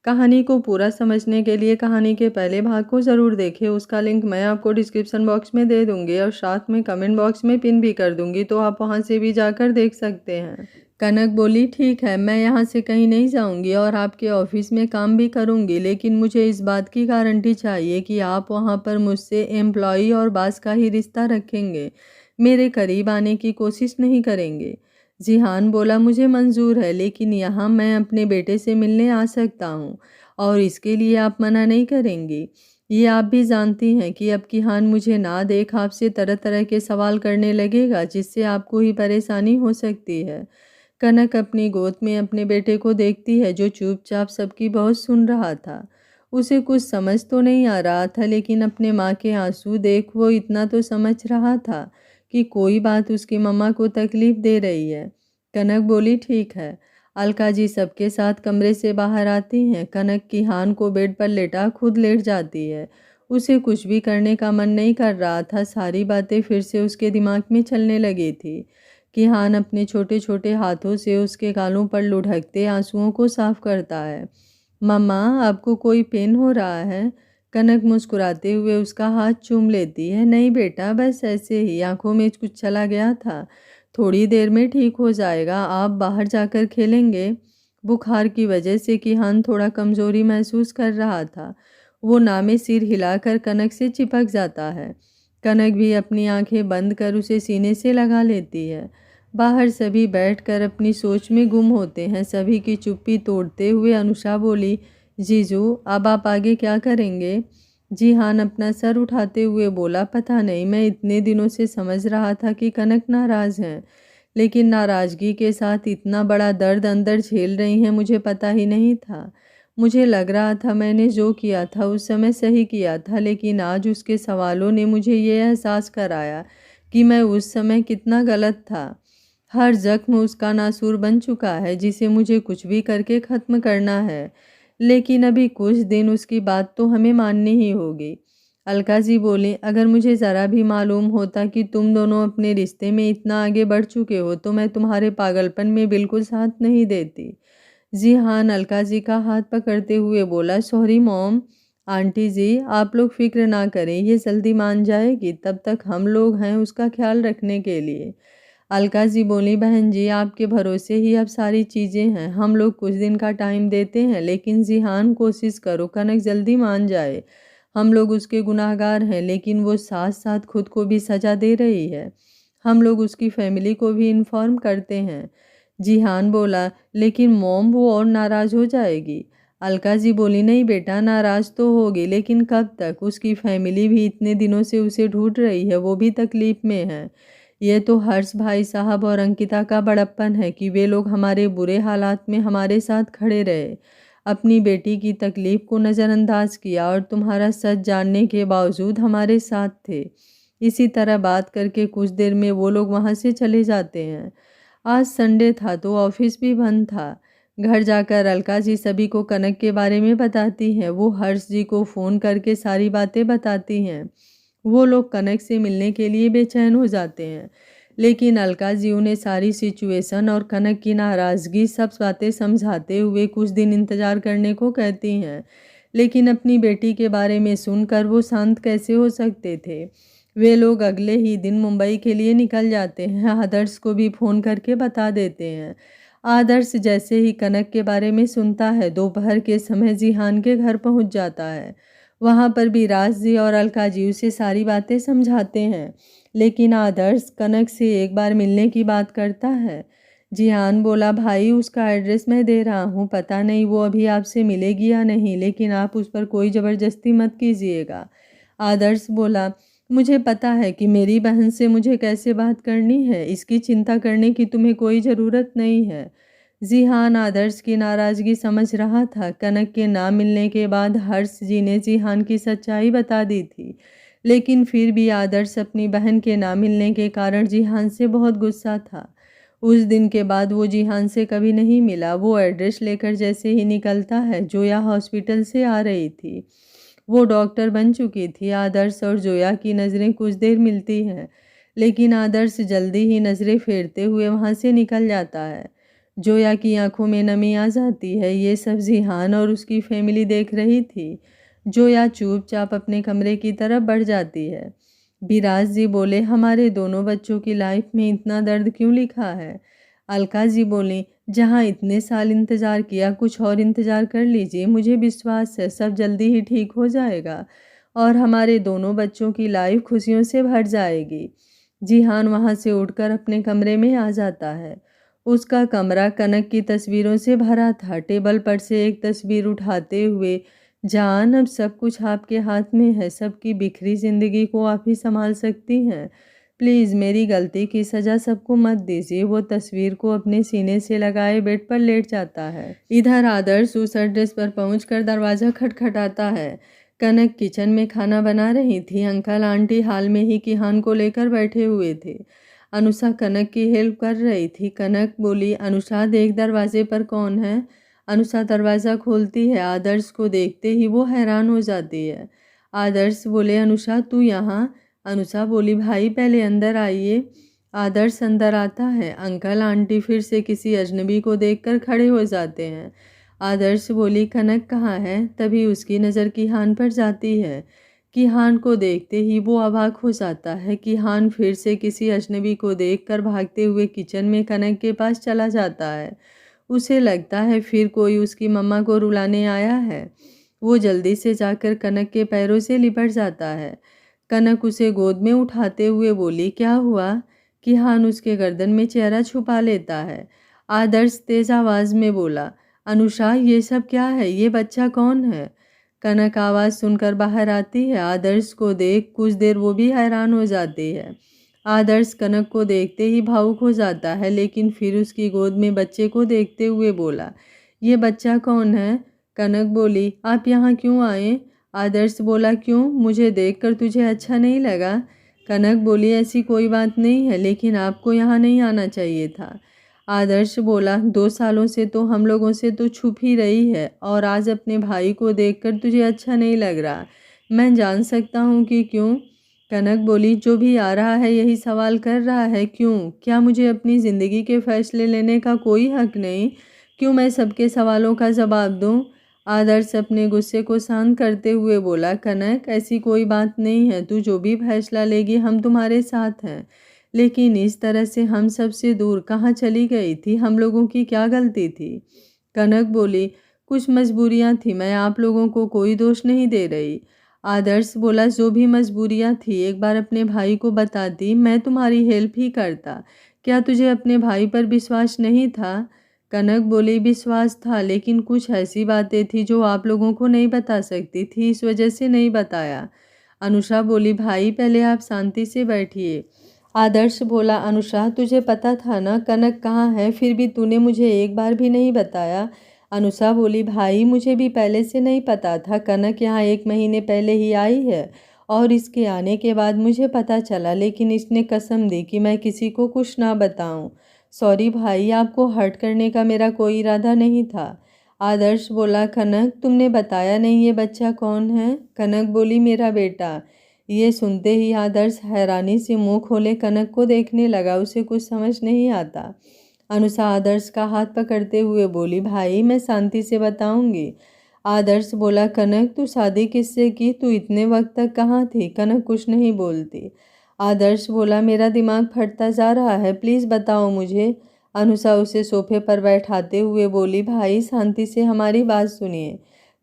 कहानी को पूरा समझने के लिए कहानी के पहले भाग को ज़रूर देखें। उसका लिंक मैं आपको डिस्क्रिप्शन बॉक्स में दे दूँगी और साथ में कमेंट बॉक्स में पिन भी कर दूँगी, तो आप वहाँ से भी जाकर देख सकते हैं। कनक बोली, ठीक है, मैं यहाँ से कहीं नहीं जाऊँगी और आपके ऑफिस में काम भी करूँगी, लेकिन मुझे इस बात की गारंटी चाहिए कि आप वहाँ पर मुझसे एम्प्लॉई और बॉस का ही रिश्ता रखेंगे, मेरे करीब आने की कोशिश नहीं करेंगे। जिहान बोला, मुझे मंजूर है, लेकिन यहाँ मैं अपने बेटे से मिलने आ सकता हूँ और इसके लिए आप मना नहीं करेंगी। ये आप भी जानती हैं कि अब किहान मुझे ना देख आपसे तरह तरह के सवाल करने लगेगा, जिससे आपको ही परेशानी हो सकती है। कनक अपनी गोद में अपने बेटे को देखती है, जो चुपचाप सबकी बहुत सुन रहा था। उसे कुछ समझ तो नहीं आ रहा था, लेकिन अपने माँ के आंसू देख वो इतना तो समझ रहा था कि कोई बात उसकी मम्मा को तकलीफ दे रही है। कनक बोली, ठीक है। अलका जी सबके साथ कमरे से बाहर आती हैं। कनक किहान को बेड पर लेटा खुद लेट जाती है। उसे कुछ भी करने का मन नहीं कर रहा था। सारी बातें फिर से उसके दिमाग में चलने लगी थी। किहान अपने छोटे छोटे हाथों से उसके गालों पर लुढ़कते आंसुओं को साफ करता है। मम्मा, आपको कोई पेन हो रहा है? कनक मुस्कुराते हुए उसका हाथ चूम लेती है। नहीं बेटा, बस ऐसे ही, आंखों में कुछ चला गया था, थोड़ी देर में ठीक हो जाएगा। आप बाहर जाकर खेलेंगे? बुखार की वजह से किहान थोड़ा कमजोरी महसूस कर रहा था। वो नामे सिर हिलाकर कनक से चिपक जाता है। कनक भी अपनी आंखें बंद कर उसे सीने से लगा लेती है। बाहर सभी बैठकर अपनी सोच में गुम होते हैं। सभी की चुप्पी तोड़ते हुए अनुषा बोली, जीजू, अब आप आगे क्या करेंगे? जिहान अपना सर उठाते हुए बोला, पता नहीं, मैं इतने दिनों से समझ रहा था कि कनक नाराज हैं, लेकिन नाराजगी के साथ इतना बड़ा दर्द अंदर झेल रही हैं, मुझे पता ही नहीं था। मुझे लग रहा था मैंने जो किया था उस समय सही किया था, लेकिन आज उसके सवालों ने मुझे ये एहसास कराया कि मैं उस समय कितना गलत था। हर जख्म उसका नासूर बन चुका है, जिसे मुझे कुछ भी करके ख़त्म करना है। लेकिन अभी कुछ दिन उसकी बात तो हमें माननी ही होगी। अलका जी बोली, अगर मुझे ज़रा भी मालूम होता कि तुम दोनों अपने रिश्ते में इतना आगे बढ़ चुके हो, तो मैं तुम्हारे पागलपन में बिल्कुल साथ नहीं देती। जिहान अलका जी का हाथ पकड़ते हुए बोला, सॉरी मॉम। आंटी जी, आप लोग फिक्र ना करें, ये जल्दी मान जाएगी, तब तक हम लोग हैं उसका ख्याल रखने के लिए। अलका जी बोली, बहन जी, आपके भरोसे ही अब सारी चीज़ें हैं, हम लोग कुछ दिन का टाइम देते हैं, लेकिन जिहान कोशिश करो कनक जल्दी मान जाए। हम लोग उसके गुनाहगार हैं, लेकिन वो साथ साथ खुद को भी सज़ा दे रही है। हम लोग उसकी फैमिली को भी इन्फॉर्म करते हैं। जिहान बोला, लेकिन मॉम वो और नाराज़ हो जाएगी। अलका जी बोली, नहीं बेटा, नाराज़ तो होगी, लेकिन कब तक? उसकी फैमिली भी इतने दिनों से उसे ढूंढ रही है, वो भी तकलीफ़ में है। ये तो हर्ष भाई साहब और अंकिता का बड़प्पन है कि वे लोग हमारे बुरे हालात में हमारे साथ खड़े रहे, अपनी बेटी की तकलीफ़ को नज़रअंदाज किया और तुम्हारा सच जानने के बावजूद हमारे साथ थे। इसी तरह बात करके कुछ देर में वो लोग वहाँ से चले जाते हैं। आज संडे था तो ऑफिस भी बंद था। घर जाकर अलका जी सभी को कनक के बारे में बताती हैं। वो हर्ष जी को फ़ोन करके सारी बातें बताती हैं। वो लोग कनक से मिलने के लिए बेचैन हो जाते हैं, लेकिन अलका जी उन्हें सारी सिचुएशन और कनक की नाराज़गी सब बातें समझाते हुए कुछ दिन इंतज़ार करने को कहती हैं। लेकिन अपनी बेटी के बारे में सुनकर वो शांत कैसे हो सकते थे। वे लोग अगले ही दिन मुंबई के लिए निकल जाते हैं। आदर्श को भी फ़ोन करके बता देते हैं। आदर्श जैसे ही कनक के बारे में सुनता है, दोपहर के समय जिहान के घर पहुंच जाता है। वहाँ पर भी राज जी और अलका जी उसे सारी बातें समझाते हैं, लेकिन आदर्श कनक से एक बार मिलने की बात करता है। जिहान बोला, भाई, उसका एड्रेस मैं दे रहा हूँ, पता नहीं वो अभी आपसे मिलेगी या नहीं, लेकिन आप उस पर कोई ज़बरदस्ती मत कीजिएगा। आदर्श बोला, मुझे पता है कि मेरी बहन से मुझे कैसे बात करनी है, इसकी चिंता करने की तुम्हें कोई ज़रूरत नहीं है। जिहान आदर्श की नाराज़गी समझ रहा था। कनक के ना मिलने के बाद हर्ष जी ने जिहान की सच्चाई बता दी थी, लेकिन फिर भी आदर्श अपनी बहन के ना मिलने के कारण जिहान से बहुत गुस्सा था। उस दिन के बाद वो जिहान से कभी नहीं मिला। वो एड्रेस लेकर जैसे ही निकलता है, जोया हॉस्पिटल से आ रही थी। वो डॉक्टर बन चुकी थी। आदर्श और जोया की नज़रें कुछ देर मिलती हैं, लेकिन आदर्श जल्दी ही नज़रें फेरते हुए वहाँ से निकल जाता है। जोया की आंखों में नमी आ जाती है। ये सब जिहान और उसकी फैमिली देख रही थी। जोया चुपचाप अपने कमरे की तरफ बढ़ जाती है। विराज जी बोले, हमारे दोनों बच्चों की लाइफ में इतना दर्द क्यों लिखा है? अलका जी बोली, जहाँ इतने साल इंतज़ार किया, कुछ और इंतज़ार कर लीजिए। मुझे विश्वास है सब जल्दी ही ठीक हो जाएगा और हमारे दोनों बच्चों की लाइफ खुशियों से भर जाएगी। जिहान वहाँ से उठकर अपने कमरे में आ जाता है। उसका कमरा कनक की तस्वीरों से भरा था। टेबल पर से एक तस्वीर उठाते हुए, जान अब सब कुछ आपके हाथ में है। सबकी बिखरी ज़िंदगी को आप ही संभाल सकती हैं। प्लीज़ मेरी गलती की सज़ा सबको मत दीजिए। वो तस्वीर को अपने सीने से लगाए बेड पर लेट जाता है। इधर आदर्श उस एड्रेस पर पहुंचकर दरवाज़ा खटखटाता है। कनक किचन में खाना बना रही थी। अंकल आंटी हाल में ही किहान को लेकर बैठे हुए थे। अनुषा कनक की हेल्प कर रही थी। कनक बोली, अनुषा देख दरवाजे पर कौन है। अनुषा दरवाज़ा खोलती है। आदर्श को देखते ही वो हैरान हो जाती है। आदर्श बोले, अनुषा तू यहाँ? अनुषा बोली, भाई पहले अंदर आइए। आदर्श अंदर आता है। अंकल आंटी फिर से किसी अजनबी को देखकर खड़े हो जाते हैं। आदर्श बोली, कनक कहाँ है? तभी उसकी नज़र किहान पर जाती है। किहान को देखते ही वो अवाक हो जाता है। किहान फिर से किसी अजनबी को देखकर भागते हुए किचन में कनक के पास चला जाता है। उसे लगता है फिर कोई उसकी मम्मा को रुलाने आया है। वो जल्दी से जाकर कनक के पैरों से लिपट जाता है। कनक उसे गोद में उठाते हुए बोली, क्या हुआ? किहान उसके गर्दन में चेहरा छुपा लेता है। आदर्श तेज आवाज़ में बोला, अनुषा ये सब क्या है? ये बच्चा कौन है? कनक आवाज़ सुनकर बाहर आती है। आदर्श को देख कुछ देर वो भी हैरान हो जाती है। आदर्श कनक को देखते ही भावुक हो जाता है, लेकिन फिर उसकी गोद में बच्चे को देखते हुए बोला, ये बच्चा कौन है? कनक बोली, आप यहाँ क्यों आए? आदर्श बोला, क्यों? मुझे देखकर तुझे अच्छा नहीं लगा? कनक बोली, ऐसी कोई बात नहीं है, लेकिन आपको यहाँ नहीं आना चाहिए था। आदर्श बोला, 2 सालों से तो हम लोगों से तो छुप ही रही है और आज अपने भाई को देखकर तुझे अच्छा नहीं लग रहा। मैं जान सकता हूँ कि क्यों? कनक बोली, जो भी आ रहा है यही सवाल कर रहा है, क्यों? क्या मुझे अपनी ज़िंदगी के फैसले लेने का कोई हक नहीं? क्यों मैं सबके सवालों का जवाब दूँ? आदर्श अपने गुस्से को शांत करते हुए बोला, कनक ऐसी कोई बात नहीं है, तू जो भी फैसला लेगी हम तुम्हारे साथ हैं। लेकिन इस तरह से हम सबसे दूर कहाँ चली गई थी? हम लोगों की क्या गलती थी? कनक बोली, कुछ मजबूरियाँ थी, मैं आप लोगों को कोई दोष नहीं दे रही। आदर्श बोला, जो भी मजबूरियाँ थी एक बार अपने भाई को बताती, मैं तुम्हारी हेल्प ही करता। क्या तुझे अपने भाई पर विश्वास नहीं था? कनक बोली, विश्वास था, लेकिन कुछ ऐसी बातें थी जो आप लोगों को नहीं बता सकती थी, इस वजह से नहीं बताया। अनुषा बोली, भाई पहले आप शांति से बैठिए। आदर्श बोला, अनुषा तुझे पता था ना कनक कहाँ है, फिर भी तूने मुझे एक बार भी नहीं बताया। अनुषा बोली, भाई मुझे भी पहले से नहीं पता था। कनक यहाँ 1 महीने पहले ही आई है और इसके आने के बाद मुझे पता चला, लेकिन इसने कसम दी कि मैं किसी को कुछ ना बताऊं। सॉरी भाई, आपको हर्ट करने का मेरा कोई इरादा नहीं था। आदर्श बोला, कनक तुमने बताया नहीं ये बच्चा कौन है? कनक बोली, मेरा बेटा। ये सुनते ही आदर्श हैरानी से मुंह खोले कनक को देखने लगा। उसे कुछ समझ नहीं आता। अनुषा आदर्श का हाथ पकड़ते हुए बोली, भाई मैं शांति से बताऊंगी। आदर्श बोला, कनक तू शादी किससे की? तू इतने वक्त तक कहाँ थी? कनक कुछ नहीं बोलती। आदर्श बोला, मेरा दिमाग फटता जा रहा है, प्लीज़ बताओ मुझे। अनुषा उसे सोफे पर बैठाते हुए बोली, भाई शांति से हमारी बात सुनिए।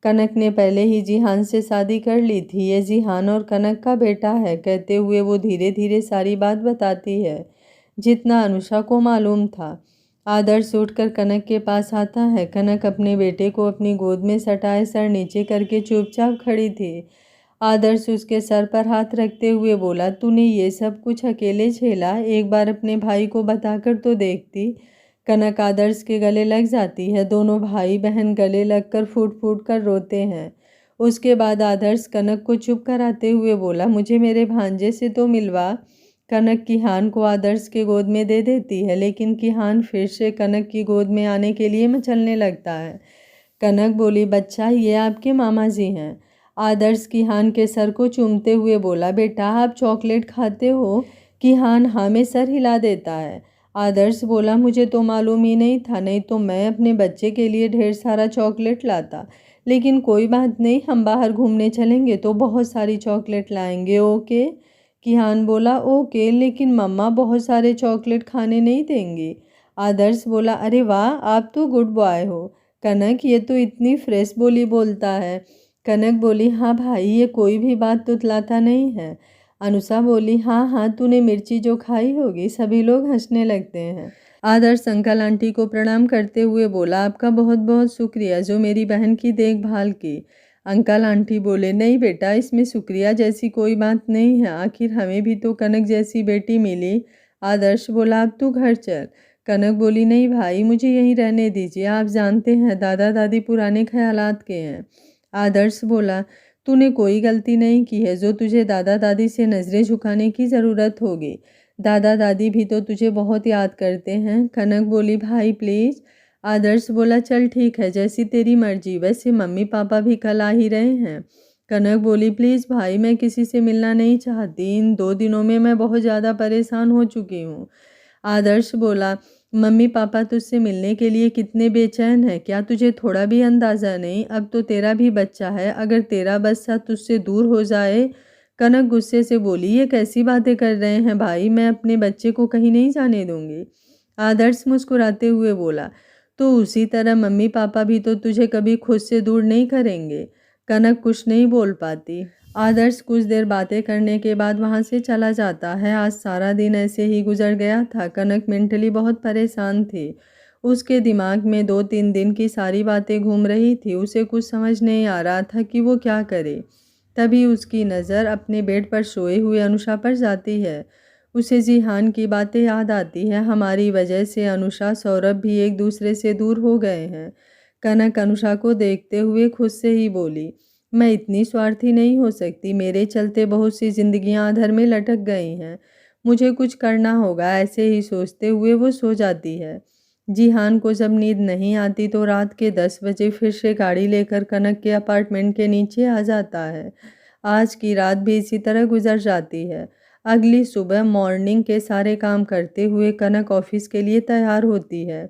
कनक ने पहले ही जिहान से शादी कर ली थी। ये जिहान और कनक का बेटा है। कहते हुए वो धीरे धीरे सारी बात बताती है जितना अनुषा को मालूम था। आदर्श उठकर कनक के पास आता है। कनक अपने बेटे को अपनी गोद में सटाए सर नीचे करके चुपचाप खड़ी थी। आदर्श उसके सर पर हाथ रखते हुए बोला, तूने ये सब कुछ अकेले झेला? एक बार अपने भाई को बताकर तो देखती। कनक आदर्श के गले लग जाती है। दोनों भाई बहन गले लगकर फूट फूट कर रोते हैं। उसके बाद आदर्श कनक को चुप कराते हुए बोला, मुझे मेरे भांजे से तो मिलवा। कनक किहान को आदर्श के गोद में दे देती है, लेकिन किहान फिर से कनक की गोद में आने के लिए मचलने लगता है। कनक बोली, बच्चा ये आपके मामा जी हैं। आदर्श किहान के सर को चूमते हुए बोला, बेटा आप चॉकलेट खाते हो? किहान हाँ में सर हिला देता है। आदर्श बोला, मुझे तो मालूम ही नहीं था, नहीं तो मैं अपने बच्चे के लिए ढेर सारा चॉकलेट लाता। लेकिन कोई बात नहीं, हम बाहर घूमने चलेंगे तो बहुत सारी चॉकलेट लाएंगे, ओके? किहान बोला, ओके, लेकिन मम्मा बहुत सारे चॉकलेट खाने नहीं देंगी। आदर्श बोला, अरे वाह, आप तो गुड बॉय हो। कनक, ये तो इतनी फ्रेश बोली बोलता है। कनक बोली, हाँ भाई, ये कोई भी बात तुतलाता नहीं है। अनुषा बोली, हाँ हाँ, तूने मिर्ची जो खाई होगी। सभी लोग हंसने लगते हैं। आदर्श अंकल आंटी को प्रणाम करते हुए बोला, आपका बहुत बहुत शुक्रिया जो मेरी बहन की देखभाल की। अंकल आंटी बोले, नहीं बेटा, इसमें शुक्रिया जैसी कोई बात नहीं है, आखिर हमें भी तो कनक जैसी बेटी मिली। आदर्श बोला, अब तू घर चल। कनक बोली, नहीं भाई, मुझे यहीं रहने दीजिए, आप जानते हैं दादा दादी पुराने ख्यालात के हैं। आदर्श बोला, तूने कोई गलती नहीं की है जो तुझे दादा दादी से नज़रें झुकाने की ज़रूरत होगी। दादा दादी भी तो तुझे बहुत याद करते हैं। कनक बोली, भाई प्लीज़। आदर्श बोला, चल ठीक है, जैसी तेरी मर्जी, वैसे मम्मी पापा भी कल आ ही रहे हैं। कनक बोली, प्लीज़ भाई, मैं किसी से मिलना नहीं चाहती, इन 2 दिनों में मैं बहुत ज़्यादा परेशान हो चुकी हूँ। आदर्श बोला, मम्मी पापा तुझसे मिलने के लिए कितने बेचैन हैं, क्या तुझे थोड़ा भी अंदाज़ा नहीं? अब तो तेरा भी बच्चा है, अगर तेरा बच्चा तुझसे दूर हो जाए। कनक गुस्से से बोली, ये कैसी बातें कर रहे हैं भाई, मैं अपने बच्चे को कहीं नहीं जाने दूंगी। आदर्श मुस्कुराते हुए बोला, तो उसी तरह मम्मी पापा भी तो तुझे कभी खुद से दूर नहीं करेंगे। कनक कुछ नहीं बोल पाती। आदर्श कुछ देर बातें करने के बाद वहाँ से चला जाता है। आज सारा दिन ऐसे ही गुजर गया था। कनक मेंटली बहुत परेशान थी। उसके दिमाग में 2-3 दिन की सारी बातें घूम रही थी। उसे कुछ समझ नहीं आ रहा था कि वो क्या करे। तभी उसकी नज़र अपने बेड पर सोए हुए अनुषा पर जाती है। उसे जिहान की बातें याद आती है, हमारी वजह से अनुषा सौरभ भी एक दूसरे से दूर हो गए हैं। कनक अनुषा को देखते हुए खुद से ही बोली, मैं इतनी स्वार्थी नहीं हो सकती, मेरे चलते बहुत सी जिंदगियां अधर में लटक गई हैं, मुझे कुछ करना होगा। ऐसे ही सोचते हुए वो सो जाती है। जिहान को जब नींद नहीं आती तो रात के 10 बजे फिर से गाड़ी लेकर कनक के अपार्टमेंट के नीचे आ जाता है। आज की रात भी इसी तरह गुजर जाती है। अगली सुबह मॉर्निंग के सारे काम करते हुए कनक ऑफिस के लिए तैयार होती है।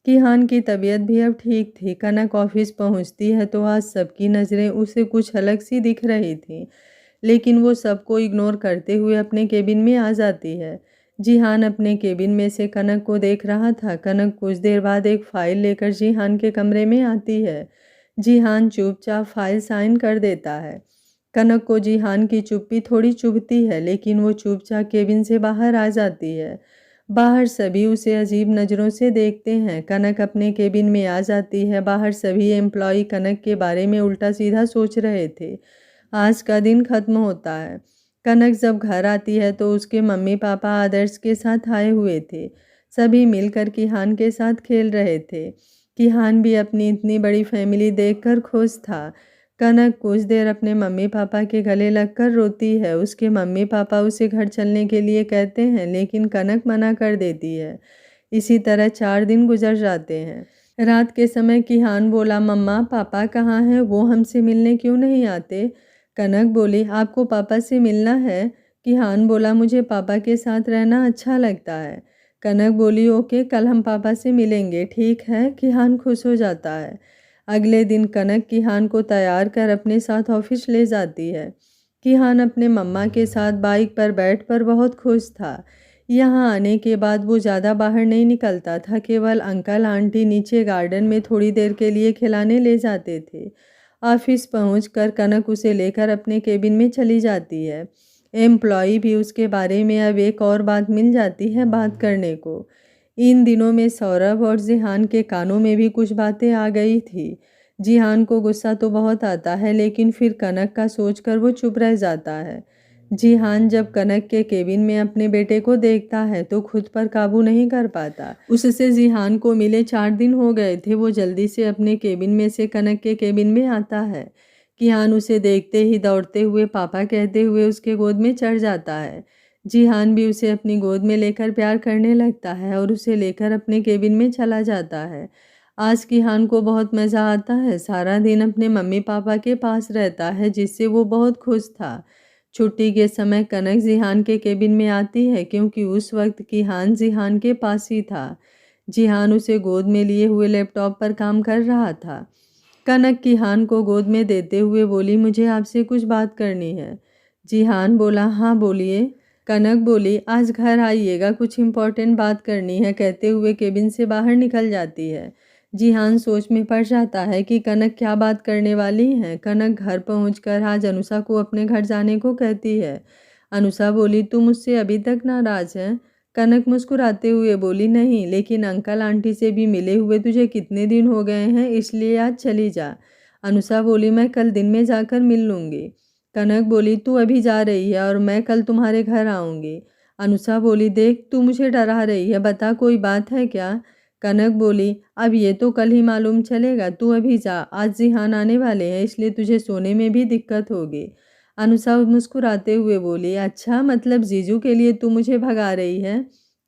किहान की तबीयत भी अब ठीक थी। कनक ऑफिस पहुंचती है तो आज सबकी नज़रें उसे कुछ अलग सी दिख रही थी, लेकिन वो सबको इग्नोर करते हुए अपने केबिन में आ जाती है। जिहान अपने केबिन में से कनक को देख रहा था। कनक कुछ देर बाद एक फ़ाइल लेकर जिहान के कमरे में आती है। जिहान चुपचाप फाइल साइन कर देता है। कनक को जिहान की चुप्पी थोड़ी चुभती है, लेकिन वो चुपचाप केबिन से बाहर आ जाती है। बाहर सभी उसे अजीब नज़रों से देखते हैं। कनक अपने केबिन में आ जाती है। बाहर सभी एम्प्लॉय कनक के बारे में उल्टा सीधा सोच रहे थे। आज का दिन खत्म होता है। कनक जब घर आती है तो उसके मम्मी पापा आदर्श के साथ आए हुए थे। सभी मिलकर किहान के साथ खेल रहे थे। किहान भी अपनी इतनी बड़ी फैमिली देखकर खुश था। कनक कुछ देर अपने मम्मी पापा के गले लगकर रोती है। उसके मम्मी पापा उसे घर चलने के लिए कहते हैं, लेकिन कनक मना कर देती है। इसी तरह 4 दिन गुजर जाते हैं। रात के समय किहान बोला, मम्मा पापा कहाँ हैं, वो हमसे मिलने क्यों नहीं आते? कनक बोली, आपको पापा से मिलना है? किहान बोला, मुझे पापा के साथ रहना अच्छा लगता है। कनक बोली, ओके, कल हम पापा से मिलेंगे, ठीक है? किहान खुश हो जाता है। अगले दिन कनक किहान को तैयार कर अपने साथ ऑफिस ले जाती है। किहान अपने मम्मा के साथ बाइक पर बैठ बहुत खुश था। यहाँ आने के बाद वो ज़्यादा बाहर नहीं निकलता था, केवल अंकल आंटी नीचे गार्डन में थोड़ी देर के लिए खिलाने ले जाते थे। ऑफिस पहुंचकर कनक उसे लेकर अपने केबिन में चली जाती है। एम्प्लॉय भी उसके बारे में अब एक और बात मिल जाती है बात करने को। इन दिनों में सौरभ और जिहान के कानों में भी कुछ बातें आ गई थी। जिहान को गुस्सा तो बहुत आता है, लेकिन फिर कनक का सोचकर वो चुप रह जाता है। जिहान जब कनक के केबिन में अपने बेटे को देखता है तो खुद पर काबू नहीं कर पाता। उससे जिहान को मिले 4 दिन हो गए थे। वो जल्दी से अपने केबिन में से कनक के केबिन में आता है। किहान उसे देखते ही दौड़ते हुए पापा कहते हुए उसके गोद में चढ़ जाता है। जिहान भी उसे अपनी गोद में लेकर प्यार करने लगता है और उसे लेकर अपने केबिन में चला जाता है। आज किहान को बहुत मज़ा आता है। सारा दिन अपने मम्मी पापा के पास रहता है, जिससे वो बहुत खुश था। छुट्टी के समय कनक जिहान के केबिन में आती है क्योंकि उस वक्त किहान जिहान के पास ही था। जिहान उसे गोद में लिए हुए लैपटॉप पर काम कर रहा था। कनक किहान को गोद में देते हुए बोली, मुझे आपसे कुछ बात करनी है। जिहान बोला, हाँ बोलिए। कनक बोली, आज घर आइएगा, कुछ इम्पोर्टेंट बात करनी है, कहते हुए केबिन से बाहर निकल जाती है। जिहान सोच में पड़ जाता है कि कनक क्या बात करने वाली है। कनक घर पहुंचकर आज अनुषा को अपने घर जाने को कहती है। अनुषा बोली, तुम मुझसे अभी तक नाराज है? कनक मुस्कुराते हुए बोली, नहीं, लेकिन अंकल आंटी से भी मिले हुए तुझे कितने दिन हो गए हैं, इसलिए आज चली जा। अनुषा बोली, मैं कल दिन में जाकर मिल लूँगी। कनक बोली, तू अभी जा रही है और मैं कल तुम्हारे घर आऊँगी। अनुषा बोली, देख तू मुझे डरा रही है, बता कोई बात है क्या? कनक बोली, अब ये तो कल ही मालूम चलेगा, तू अभी जा, आज जिहान आने वाले हैं इसलिए तुझे सोने में भी दिक्कत होगी। अनुषा मुस्कुराते हुए बोली, अच्छा, मतलब जीजू के लिए तू मुझे भगा रही है?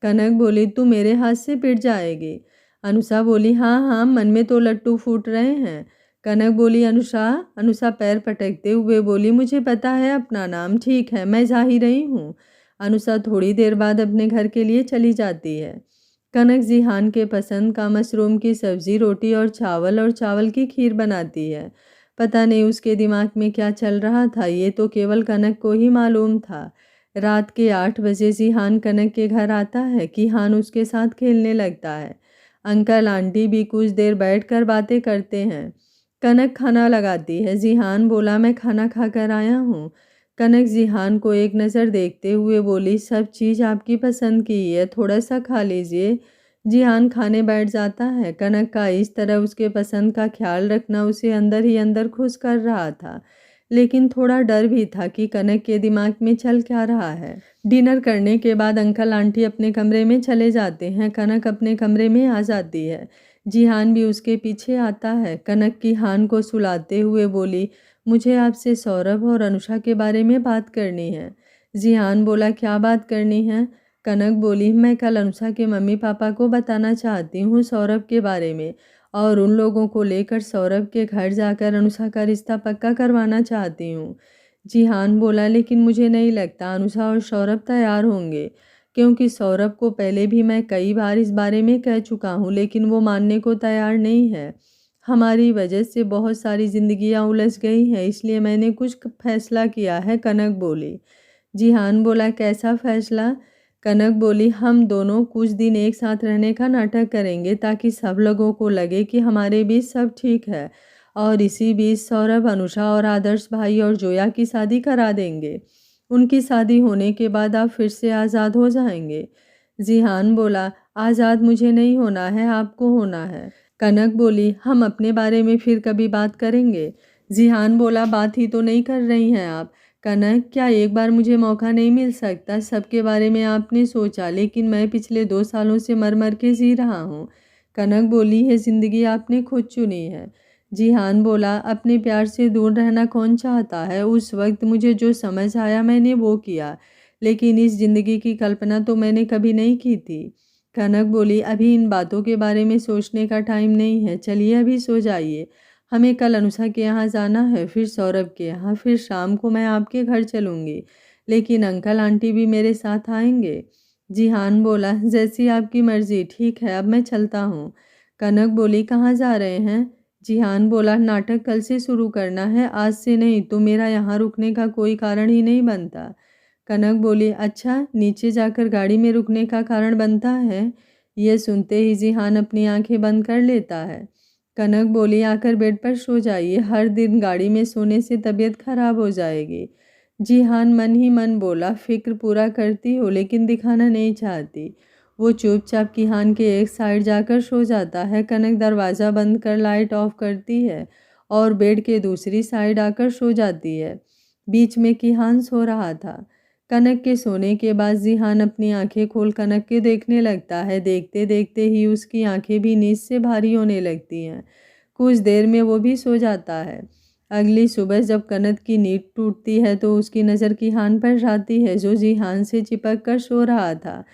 कनक बोली, तू मेरे हाथ से पिट जाएगी। अनुषा बोली, हाँ हाँ, मन में तो लट्टू फूट रहे हैं। कनक बोली, अनुषा पैर पटकते हुए बोली, मुझे पता है अपना नाम, ठीक है मैं जा ही रही हूँ। अनुषा थोड़ी देर बाद अपने घर के लिए चली जाती है। कनक जिहान के पसंद का मशरूम की सब्जी, रोटी और चावल की खीर बनाती है। पता नहीं उसके दिमाग में क्या चल रहा था, ये तो केवल कनक को ही मालूम था। रात के 8 बजे जिहान कनक के घर आता है। किहान उसके साथ खेलने लगता है। अंकल आंटी भी कुछ देर बैठकर बातें करते हैं। कनक खाना लगाती है। जिहान बोला, मैं खाना खाकर आया हूँ। कनक जिहान को एक नज़र देखते हुए बोली, सब चीज़ आपकी पसंद की है, थोड़ा सा खा लीजिए। जिहान खाने बैठ जाता है। कनक का इस तरह उसके पसंद का ख्याल रखना उसे अंदर ही अंदर खुश कर रहा था, लेकिन थोड़ा डर भी था कि कनक के दिमाग में चल क्या रहा है। डिनर करने के बाद अंकल आंटी अपने कमरे में चले जाते हैं। कनक अपने कमरे में आ जाती है। जिहान भी उसके पीछे आता है। कनक किहान को सुलाते हुए बोली, मुझे आपसे सौरभ और अनुषा के बारे में बात करनी है। जिहान बोला, क्या बात करनी है? कनक बोली, मैं कल अनुषा के मम्मी पापा को बताना चाहती हूँ सौरभ के बारे में, और उन लोगों को लेकर सौरभ के घर जाकर अनुषा का रिश्ता पक्का करवाना चाहती हूँ। जिहान बोला, लेकिन मुझे नहीं लगता अनुषा और सौरभ तैयार होंगे, क्योंकि सौरभ को पहले भी मैं कई बार इस बारे में कह चुका हूँ, लेकिन वो मानने को तैयार नहीं है। हमारी वजह से बहुत सारी जिंदगियां उलझ गई हैं, इसलिए मैंने कुछ फैसला किया है, कनक बोली। जिहान बोला, कैसा फैसला? कनक बोली, हम दोनों कुछ दिन एक साथ रहने का नाटक करेंगे ताकि सब लोगों को लगे कि हमारे बीच सब ठीक है, और इसी बीच सौरभ, अनुषा और आदर्श भाई और जोया की शादी करा देंगे। उनकी शादी होने के बाद आप फिर से आज़ाद हो जाएंगे। जिहान बोला, आज़ाद मुझे नहीं होना है, आपको होना है। कनक बोली, हम अपने बारे में फिर कभी बात करेंगे। जिहान बोला, बात ही तो नहीं कर रही हैं आप। कनक, क्या एक बार मुझे मौका नहीं मिल सकता? सबके बारे में आपने सोचा, लेकिन मैं पिछले 2 सालों से मर मर के जी रहा हूँ। कनक बोली, है ज़िंदगी आपने खुद चुनी है। जिहान बोला, अपने प्यार से दूर रहना कौन चाहता है? उस वक्त मुझे जो समझ आया मैंने वो किया, लेकिन इस ज़िंदगी की कल्पना तो मैंने कभी नहीं की थी। कनक बोली, अभी इन बातों के बारे में सोचने का टाइम नहीं है, चलिए अभी सो जाइए। हमें कल अनुषा के यहाँ जाना है, फिर सौरभ के यहाँ, फिर शाम को मैं आपके घर चलूँगी, लेकिन अंकल आंटी भी मेरे साथ आएंगे। जिहान बोला, जैसी आपकी मर्जी, ठीक है अब मैं चलता हूँ। कनक बोली, कहाँ जा रहे हैं? जिहान बोला, नाटक कल से शुरू करना है, आज से नहीं, तो मेरा यहाँ रुकने का कोई कारण ही नहीं बनता। कनक बोली, अच्छा, नीचे जाकर गाड़ी में रुकने का कारण बनता है? यह सुनते ही जिहान अपनी आंखें बंद कर लेता है। कनक बोली, आकर बेड पर सो जाइए, हर दिन गाड़ी में सोने से तबीयत खराब हो जाएगी। जिहान मन ही मन बोला, फिक्र पूरा करती हो लेकिन दिखाना नहीं चाहती। वो चुपचाप किहान के एक साइड जाकर सो जाता है। कनक दरवाज़ा बंद कर लाइट ऑफ करती है और बेड के दूसरी साइड आकर सो जाती है। बीच में किहान सो रहा था। कनक के सोने के बाद जिहान अपनी आंखें खोल कनक के देखने लगता है। देखते देखते ही उसकी आंखें भी नींद से भारी होने लगती हैं। कुछ देर में वो भी सो जाता है। अगली सुबह जब कनक की नींद टूटती है तो उसकी नज़र किहान पर जाती है, जो जिहान से चिपक कर सो रहा था।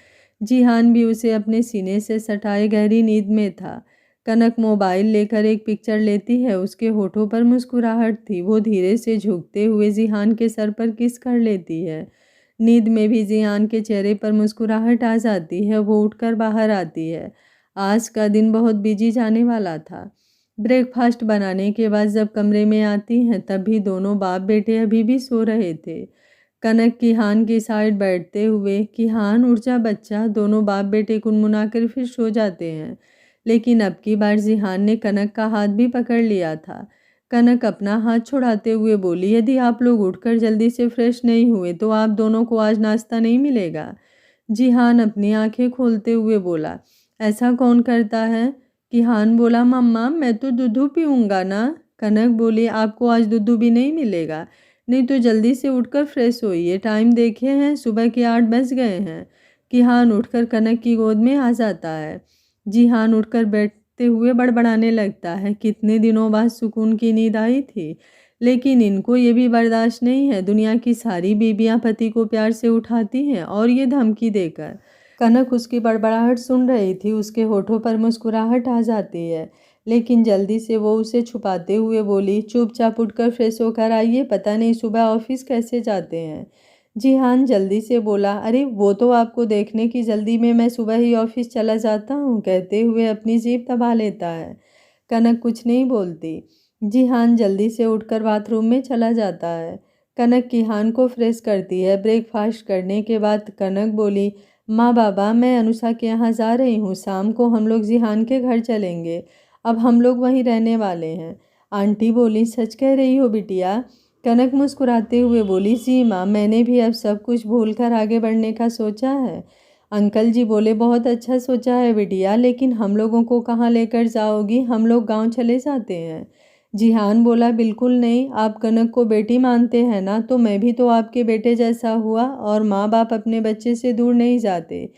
जिहान भी उसे अपने सीने से सटाए गहरी नींद में था। कनक मोबाइल लेकर एक पिक्चर लेती है। उसके होठों पर मुस्कुराहट थी। वो धीरे से झुकते हुए जिहान के सर पर किस कर लेती है। नींद में भी जिहान के चेहरे पर मुस्कुराहट आ जाती है। वो उठकर बाहर आती है। आज का दिन बहुत बिजी जाने वाला था। ब्रेकफास्ट बनाने के बाद जब कमरे में आती हैं तब भी दोनों बाप बेटे अभी भी सो रहे थे। कनक किहान की साइड बैठते हुए, किहान उठ जा बच्चा, दोनों बाप बेटे कुनमुनाकर फिर सो जाते हैं। लेकिन अब की बार जिहान ने कनक का हाथ भी पकड़ लिया था। कनक अपना हाथ छुड़ाते हुए बोली, यदि आप लोग उठकर जल्दी से फ्रेश नहीं हुए तो आप दोनों को आज नाश्ता नहीं मिलेगा। जिहान अपनी आंखें खोलते हुए बोला, ऐसा कौन करता है? किहान बोला, मम्मा मैं तो दूध पीऊँगा ना। कनक बोली, आपको आज दूध भी नहीं मिलेगा। नहीं तो जल्दी से उठकर फ्रेश होइए, टाइम देखे हैं, सुबह के 8 बज गए हैं। किहान उठकर कनक की गोद में आ जाता है। जिहान उठकर बैठते हुए बड़बड़ाने लगता है, कितने दिनों बाद सुकून की नींद आई थी, लेकिन इनको ये भी बर्दाश्त नहीं है। दुनिया की सारी बीबियां पति को प्यार से उठाती हैं और ये धमकी देकर। कनक उसकी बड़बड़ाहट सुन रही थी। उसके होठों पर मुस्कुराहट आ जाती है, लेकिन जल्दी से वो उसे छुपाते हुए बोली, चुपचाप उठकर फ्रेश होकर आइए, पता नहीं सुबह ऑफिस कैसे जाते हैं। जिहान जल्दी से बोला, अरे वो तो आपको देखने की जल्दी में मैं सुबह ही ऑफिस चला जाता हूँ, कहते हुए अपनी जीभ दबा लेता है। कनक कुछ नहीं बोलती। जिहान जल्दी से उठकर बाथरूम में चला जाता है। कनक किहान को फ्रेश करती है। ब्रेकफास्ट करने के बाद कनक बोली, माँ बाबा मैं अनुषा के यहाँ जा रही हूँ, शाम को हम लोग जिहान के घर चलेंगे, अब हम लोग वहीं रहने वाले हैं। आंटी बोली, सच कह रही हो बिटिया? कनक मुस्कुराते हुए बोली, जी माँ, मैंने भी अब सब कुछ भूलकर आगे बढ़ने का सोचा है। अंकल जी बोले, बहुत अच्छा सोचा है बिटिया, लेकिन हम लोगों को कहाँ लेकर जाओगी? हम लोग गांव चले जाते हैं। जिहान बोला, बिल्कुल नहीं, आप कनक को बेटी मानते हैं ना, तो मैं भी तो आपके बेटे जैसा हुआ, और माँ बाप अपने बच्चे से दूर नहीं जाते,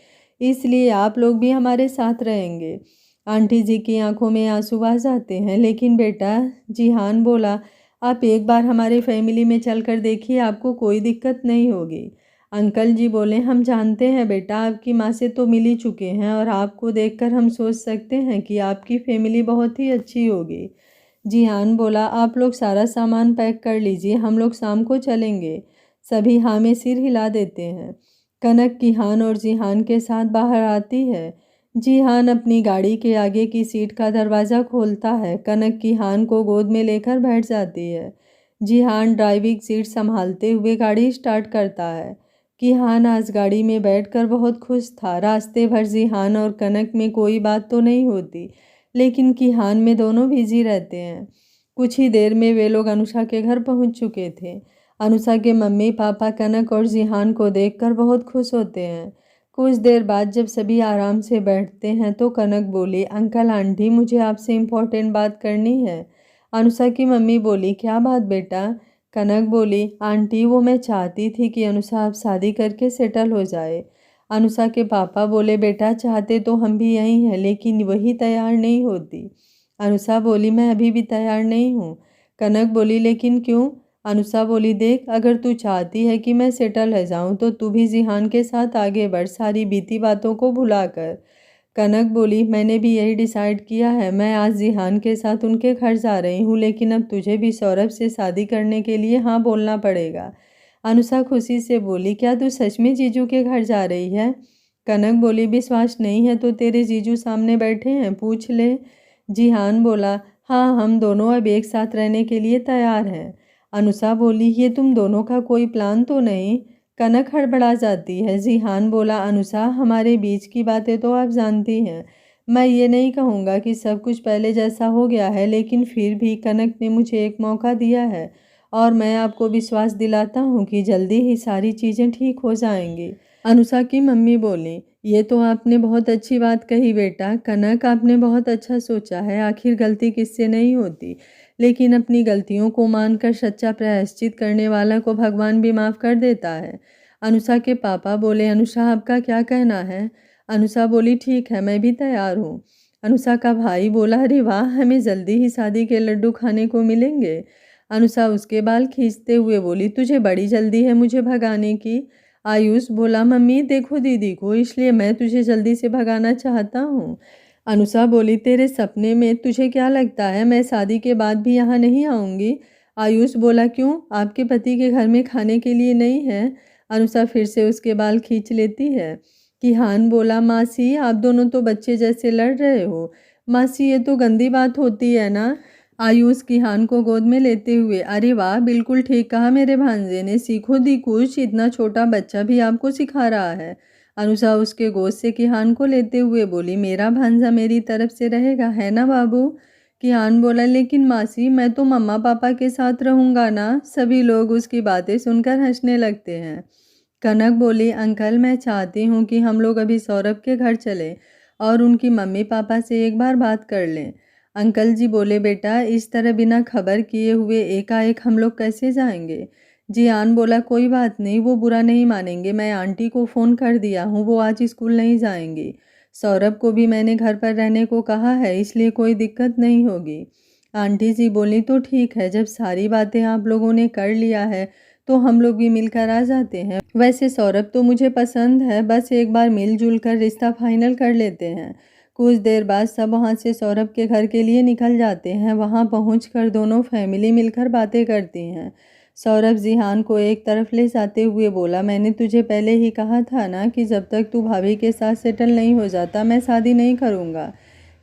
इसलिए आप लोग भी हमारे साथ रहेंगे। आंटी जी की आंखों में आंसू आ जाते हैं। लेकिन बेटा, जिहान बोला, आप एक बार हमारे फैमिली में चलकर देखिए, आपको कोई दिक्कत नहीं होगी। अंकल जी बोले, हम जानते हैं बेटा, आपकी माँ से तो मिल ही चुके हैं और आपको देखकर हम सोच सकते हैं कि आपकी फैमिली बहुत ही अच्छी होगी। जिहान बोला, आप लोग सारा सामान पैक कर लीजिए, हम लोग शाम को चलेंगे। सभी हाँ में सिर हिला देते हैं। कनक किहान और जिहान के साथ बाहर आती है। जिहान अपनी गाड़ी के आगे की सीट का दरवाज़ा खोलता है। कनक किहान को गोद में लेकर बैठ जाती है। जिहान ड्राइविंग सीट संभालते हुए गाड़ी स्टार्ट करता है। किहान आज गाड़ी में बैठकर बहुत खुश था। रास्ते भर जिहान और कनक में कोई बात तो नहीं होती, लेकिन किहान में दोनों बिजी रहते हैं। कुछ ही देर में वे लोग अनुषा के घर पहुंच चुके थे। अनुषा के मम्मी पापा कनक और जिहान को देखकर बहुत खुश होते हैं। कुछ देर बाद जब सभी आराम से बैठते हैं तो कनक बोली, अंकल आंटी, मुझे आपसे इम्पोर्टेंट बात करनी है। अनुषा की मम्मी बोली, क्या बात बेटा? कनक बोली, आंटी, वो मैं चाहती थी कि अनुषा अब शादी करके सेटल हो जाए। अनुषा के पापा बोले, बेटा चाहते तो हम भी यही हैं, लेकिन वही तैयार नहीं होती। अनुषा बोली, मैं अभी भी तैयार नहीं हूँ। कनक बोली, लेकिन क्यों? अनुषा बोली, देख, अगर तू चाहती है कि मैं सेटल हो जाऊं तो तू भी जिहान के साथ आगे बढ़, सारी बीती बातों को भुलाकर। कनक बोली, मैंने भी यही डिसाइड किया है, मैं आज जिहान के साथ उनके घर जा रही हूँ, लेकिन अब तुझे भी सौरभ से शादी करने के लिए हाँ बोलना पड़ेगा। अनुषा खुशी से बोली, क्या तू सच में जीजू के घर जा रही है? कनक बोली, विश्वास नहीं है तो तेरे जीजू सामने बैठे हैं, पूछ ले। जिहान बोला, हाँ, हम दोनों अब एक साथ रहने के लिए तैयार हैं। अनुषा बोली, ये तुम दोनों का कोई प्लान तो नहीं? कनक हड़बड़ा जाती है। जिहान बोला, अनुषा, हमारे बीच की बातें तो आप जानती हैं, मैं ये नहीं कहूँगा कि सब कुछ पहले जैसा हो गया है, लेकिन फिर भी कनक ने मुझे एक मौका दिया है और मैं आपको विश्वास दिलाता हूँ कि जल्दी ही सारी चीज़ें ठीक हो जाएंगी। अनुषा की मम्मी बोली, ये तो आपने बहुत अच्छी बात कही बेटा। कनक, आपने बहुत अच्छा सोचा है, आखिर गलती किससे नहीं होती, लेकिन अपनी गलतियों को मानकर सच्चा प्रायश्चित करने वाला को भगवान भी माफ़ कर देता है। अनुषा के पापा बोले, अनुषा, आपका क्या कहना है? अनुषा बोली, ठीक है, मैं भी तैयार हूँ। अनुषा का भाई बोला, अरे वाह, हमें जल्दी ही शादी के लड्डू खाने को मिलेंगे। अनुषा उसके बाल खींचते हुए बोली, तुझे बड़ी जल्दी है मुझे भगाने की? आयुष बोला, मम्मी देखो दीदी को, इसलिए मैं तुझे जल्दी से भगाना चाहता हूँ। अनुषा बोली, तेरे सपने में तुझे क्या लगता है मैं शादी के बाद भी यहाँ नहीं आऊँगी? आयुष बोला, क्यों? आपके पति के घर में खाने के लिए नहीं है? अनुषा फिर से उसके बाल खींच लेती है। किहान बोला, मासी आप दोनों तो बच्चे जैसे लड़ रहे हो। मासी ये तो गंदी बात होती है ना? आयुष किहान को गोद में लेते हुए, अरे वाह बिल्कुल ठीक कहा मेरे भांजे ने, सीखो दी कुछ, इतना छोटा बच्चा भी आपको सिखा रहा है। अनुषा उसके गोद से किहान को लेते हुए बोली, मेरा भांजा मेरी तरफ से रहेगा, है ना बाबू? किहान बोला, लेकिन मासी मैं तो मम्मा पापा के साथ रहूँगा ना। सभी लोग उसकी बातें सुनकर हंसने लगते हैं। कनक बोली, अंकल मैं चाहती हूँ कि हम लोग अभी सौरभ के घर चलें और उनकी मम्मी पापा से एक बार बात कर लें। अंकल जी बोले, बेटा इस तरह बिना खबर किए हुए एकाएक हम लोग कैसे जाएंगे? जियान बोला, कोई बात नहीं, वो बुरा नहीं मानेंगे, मैं आंटी को फ़ोन कर दिया हूँ, वो आज स्कूल नहीं जाएंगी। सौरभ को भी मैंने घर पर रहने को कहा है, इसलिए कोई दिक्कत नहीं होगी। आंटी जी बोली, तो ठीक है, जब सारी बातें आप लोगों ने कर लिया है तो हम लोग भी मिलकर आ जाते हैं। वैसे सौरभ तो मुझे पसंद है, बस एक बार मिलजुल कर रिश्ता फाइनल कर लेते हैं। कुछ देर बाद सब वहाँ से सौरभ के घर के लिए निकल जाते हैं। वहाँ पहुँचकर दोनों फैमिली मिलकर बातें करती हैं। सौरभ जिहान को एक तरफ ले जाते हुए बोला, मैंने तुझे पहले ही कहा था ना कि जब तक तू भाभी के साथ सेटल नहीं हो जाता मैं शादी नहीं करूँगा।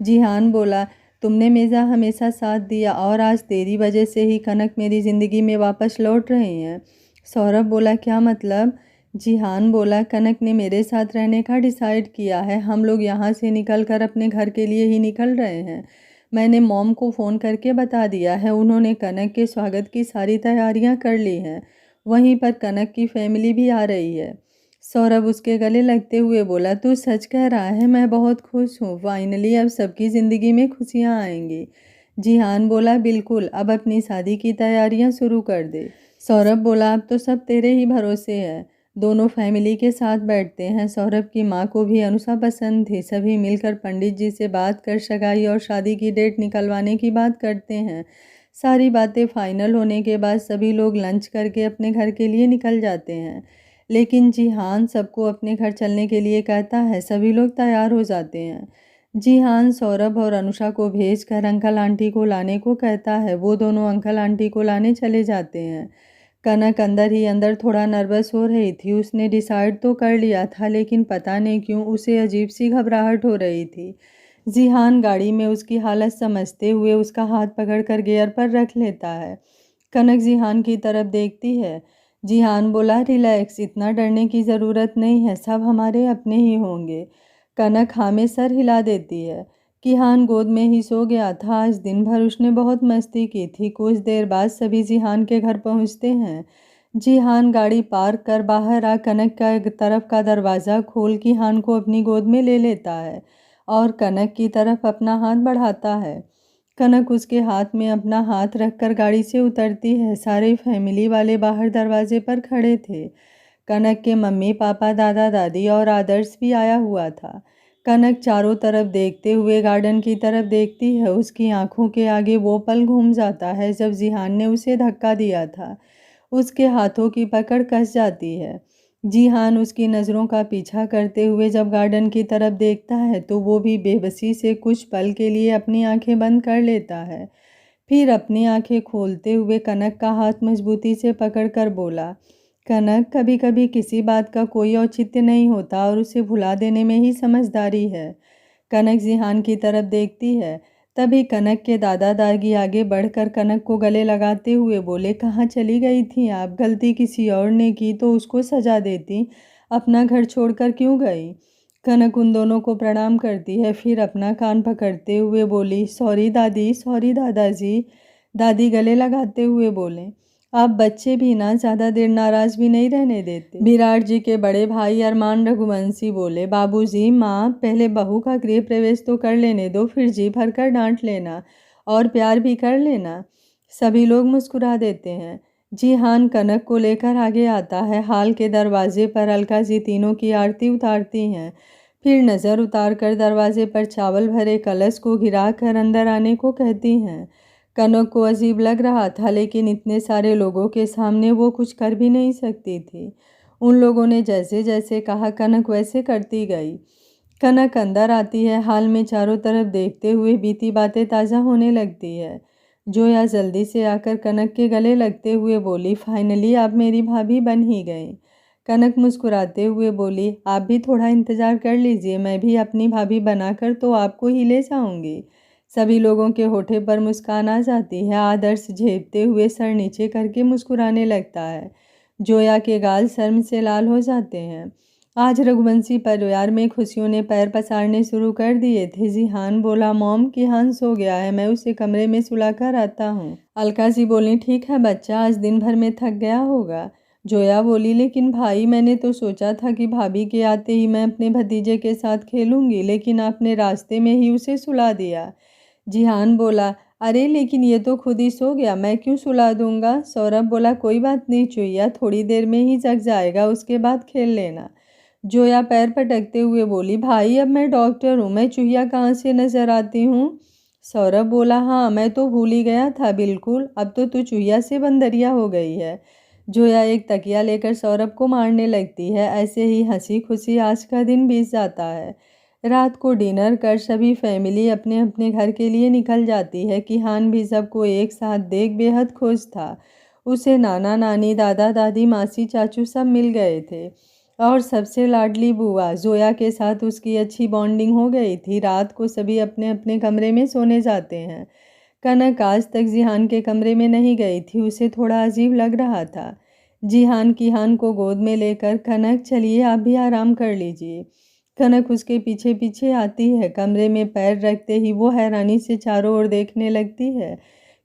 जिहान बोला, तुमने मेरा हमेशा साथ दिया और आज तेरी वजह से ही कनक मेरी ज़िंदगी में वापस लौट रही हैं। सौरभ बोला, क्या मतलब? जिहान बोला, कनक ने मेरे साथ रहने का डिसाइड किया है, हम लोग यहाँ से निकल कर अपने घर के लिए ही निकल रहे हैं। मैंने मॉम को फ़ोन करके बता दिया है, उन्होंने कनक के स्वागत की सारी तैयारियां कर ली हैं। वहीं पर कनक की फैमिली भी आ रही है। सौरभ उसके गले लगते हुए बोला, तू सच कह रहा है, मैं बहुत खुश हूँ, फाइनली अब सबकी ज़िंदगी में खुशियाँ आएंगी। जिहान बोला, बिल्कुल, अब अपनी शादी की तैयारियां शुरू कर दे। सौरभ बोला, अब तो सब तेरे ही भरोसे है। दोनों फैमिली के साथ बैठते हैं। सौरभ की माँ को भी अनुषा पसंद थी। सभी मिलकर पंडित जी से बात कर सगाई और शादी की डेट निकलवाने की बात करते हैं। सारी बातें फाइनल होने के बाद सभी लोग लंच करके अपने घर के लिए निकल जाते हैं। लेकिन जिहान सबको अपने घर चलने के लिए कहता है। सभी लोग तैयार हो जाते हैं। जिहान सौरभ और अनुषा को भेजकर अंकल आंटी को लाने को कहता है। वो दोनों अंकल आंटी को लाने चले जाते हैं। कनक अंदर ही अंदर थोड़ा नर्वस हो रही थी। उसने डिसाइड तो कर लिया था, लेकिन पता नहीं क्यों उसे अजीब सी घबराहट हो रही थी। जिहान गाड़ी में उसकी हालत समझते हुए उसका हाथ पकड़कर गियर पर रख लेता है। कनक जिहान की तरफ देखती है। जिहान बोला, रिलैक्स, इतना डरने की ज़रूरत नहीं है, सब हमारे अपने ही होंगे। कनक हाँ में सर हिला देती है। किहान गोद में ही सो गया था। आज दिन भर उसने बहुत मस्ती की थी। कुछ देर बाद सभी जिहान के घर पहुंचते हैं। जिहान गाड़ी पार्क कर बाहर आ कनक का तरफ का दरवाज़ा खोल किहान को अपनी गोद में ले लेता है और कनक की तरफ अपना हाथ बढ़ाता है। कनक उसके हाथ में अपना हाथ रखकर गाड़ी से उतरती है। सारे फैमिली वाले बाहर दरवाजे पर खड़े थे। कनक के मम्मी पापा, दादा दादी और आदर्श भी आया हुआ था। कनक चारों तरफ देखते हुए गार्डन की तरफ देखती है। उसकी आंखों के आगे वो पल घूम जाता है जब जिहान ने उसे धक्का दिया था। उसके हाथों की पकड़ कस जाती है। जिहान उसकी नज़रों का पीछा करते हुए जब गार्डन की तरफ देखता है तो वो भी बेबसी से कुछ पल के लिए अपनी आंखें बंद कर लेता है। फिर अपनी आंखें खोलते हुए कनक का हाथ मजबूती से पकड़कर बोला, कनक, कभी कभी किसी बात का कोई औचित्य नहीं होता और उसे भुला देने में ही समझदारी है। कनक जिहान की तरफ देखती है। तभी कनक के दादा दादी आगे बढ़कर कनक को गले लगाते हुए बोले, कहाँ चली गई थी आप? गलती किसी और ने की तो उसको सजा देती, अपना घर छोड़कर क्यों गई? कनक उन दोनों को प्रणाम करती है, फिर अपना कान पकड़ते हुए बोली, सॉरी दादी, सॉरी दादाजी। दादी गले लगाते हुए बोले, आप बच्चे भी ना ज़्यादा देर नाराज़ भी नहीं रहने देते। विराट जी के बड़े भाई अरमान रघुवंशी बोले, बाबूजी, माँ, पहले बहू का गृह प्रवेश तो कर लेने दो, फिर जी भर कर डांट लेना और प्यार भी कर लेना। सभी लोग मुस्कुरा देते हैं। जिहान कनक को लेकर आगे आता है। हाल के दरवाजे पर अलका जी तीनों की आरती उतारती हैं। फिर नज़र उतार कर दरवाजे पर चावल भरे कलश को गिरा कर अंदर आने को कहती हैं। कनक को अजीब लग रहा था, लेकिन इतने सारे लोगों के सामने वो कुछ कर भी नहीं सकती थी। उन लोगों ने जैसे जैसे कहा कनक वैसे करती गई। कनक अंदर आती है, हाल में चारों तरफ देखते हुए बीती बातें ताज़ा होने लगती है। जोया जल्दी से आकर कनक के गले लगते हुए बोली, फाइनली आप मेरी भाभी बन ही गए। कनक मुस्कुराते हुए बोली, आप भी थोड़ा इंतज़ार कर लीजिए, मैं भी अपनी भाभी बनाकर तो आपको ही ले जाऊंगी। सभी लोगों के होठे पर मुस्कान आ जाती है। आदर्श झेपते हुए सर नीचे करके मुस्कुराने लगता है। जोया के गाल शर्म से लाल हो जाते हैं। आज रघुवंशी परिवार में खुशियों ने पैर पसारने शुरू कर दिए थे। जिहान बोला, मॉम किहान सो गया है, मैं उसे कमरे में सुलाकर आता हूँ। अलका जी बोली, ठीक है बच्चा, आज दिन भर में थक गया होगा। जोया बोली, लेकिन भाई मैंने तो सोचा था कि भाभी के आते ही मैं अपने भतीजे के साथ खेलूंगी, लेकिन आपने रास्ते में ही उसे सुला दिया। जिहान बोला, अरे लेकिन ये तो खुद ही सो गया, मैं क्यों सुला दूंगा। सौरभ बोला, कोई बात नहीं चुईया, थोड़ी देर में ही जग जाएगा, उसके बाद खेल लेना। जोया पैर पटकते हुए बोली, भाई अब मैं डॉक्टर हूँ, मैं चूहिया कहाँ से नजर आती हूँ। सौरभ बोला, हाँ मैं तो भूल ही गया था, बिल्कुल, अब तो तू चूहिया से बंदरिया हो गई है। जोया एक तकिया लेकर सौरभ को मारने लगती है। ऐसे ही हंसी खुशी आज का दिन बीत जाता है। रात को डिनर कर सभी फैमिली अपने अपने घर के लिए निकल जाती है। किहान भी सबको एक साथ देख बेहद खुश था। उसे नाना नानी, दादा दादी, मासी चाचू सब मिल गए थे और सबसे लाडली बुआ जोया के साथ उसकी अच्छी बॉन्डिंग हो गई थी। रात को सभी अपने अपने कमरे में सोने जाते हैं। कनक आज तक जिहान के कमरे में नहीं गई थी, उसे थोड़ा अजीब लग रहा था। जिहान किहान को गोद में लेकर, कनक चलिए आप भी आराम कर लीजिए। कनक उसके पीछे पीछे आती है। कमरे में पैर रखते ही वो हैरानी से चारों ओर देखने लगती है,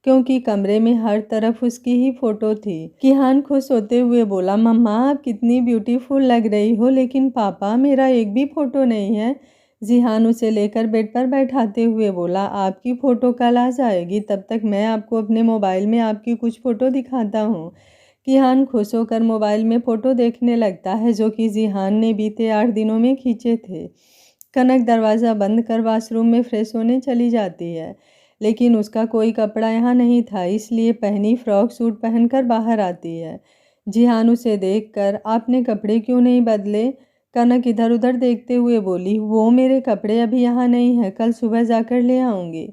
क्योंकि कमरे में हर तरफ उसकी ही फोटो थी। किहान खुश होते हुए बोला, मम्मा आप कितनी ब्यूटीफुल लग रही हो, लेकिन पापा मेरा एक भी फोटो नहीं है। जिहान उसे लेकर बेड पर बैठाते हुए बोला, आपकी फ़ोटो कल आ जाएगी, तब तक मैं आपको अपने मोबाइल में आपकी कुछ फ़ोटो दिखाता हूँ। किहान खुश होकर मोबाइल में फ़ोटो देखने लगता है, जो कि जिहान ने बीते 8 दिनों में खींचे थे। कनक दरवाज़ा बंद कर वॉशरूम में फ्रेश होने चली जाती है, लेकिन उसका कोई कपड़ा यहाँ नहीं था, इसलिए पहनी फ्रॉक सूट पहनकर बाहर आती है। जिहान उसे देखकर, आपने कपड़े क्यों नहीं बदले। कनक इधर उधर देखते हुए बोली, वो मेरे कपड़े अभी यहाँ नहीं है, कल सुबह जाकर ले आऊँगी।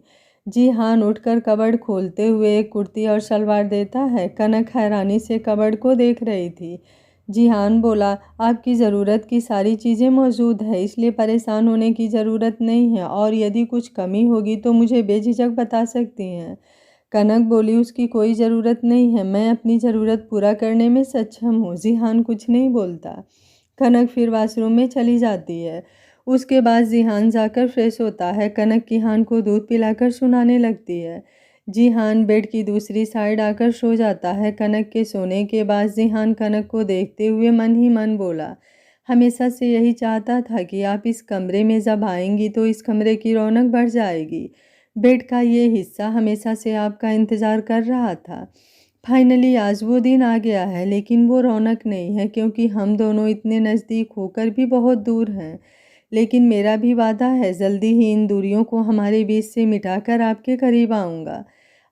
जिहान उठकर कबर्ड खोलते हुए एक कुर्ती और सलवार देता है। कनक हैरानी से कबर्ड को देख रही थी। जिहान बोला, आपकी ज़रूरत की सारी चीज़ें मौजूद है, इसलिए परेशान होने की ज़रूरत नहीं है, और यदि कुछ कमी होगी तो मुझे बेझिझक बता सकती हैं। कनक बोली, उसकी कोई ज़रूरत नहीं है, मैं अपनी ज़रूरत पूरा करने में सक्षम हूँ। जिहान कुछ नहीं बोलता। कनक फिर वॉशरूम में चली जाती है। उसके बाद जिहान जाकर फ्रेश होता है। कनक किहान को दूध पिलाकर सुनाने लगती है। जिहान बेड की दूसरी साइड आकर सो जाता है। कनक के सोने के बाद जिहान कनक को देखते हुए मन ही मन बोला, हमेशा से यही चाहता था कि आप इस कमरे में जब आएंगी तो इस कमरे की रौनक बढ़ जाएगी। बेड का ये हिस्सा हमेशा से आपका इंतज़ार कर रहा था। फाइनली आज वो दिन आ गया है, लेकिन वो रौनक नहीं है, क्योंकि हम दोनों इतने नज़दीक होकर भी बहुत दूर हैं। लेकिन मेरा भी वादा है, जल्दी ही इन दूरियों को हमारे बीच से मिटाकर आपके करीब आऊँगा।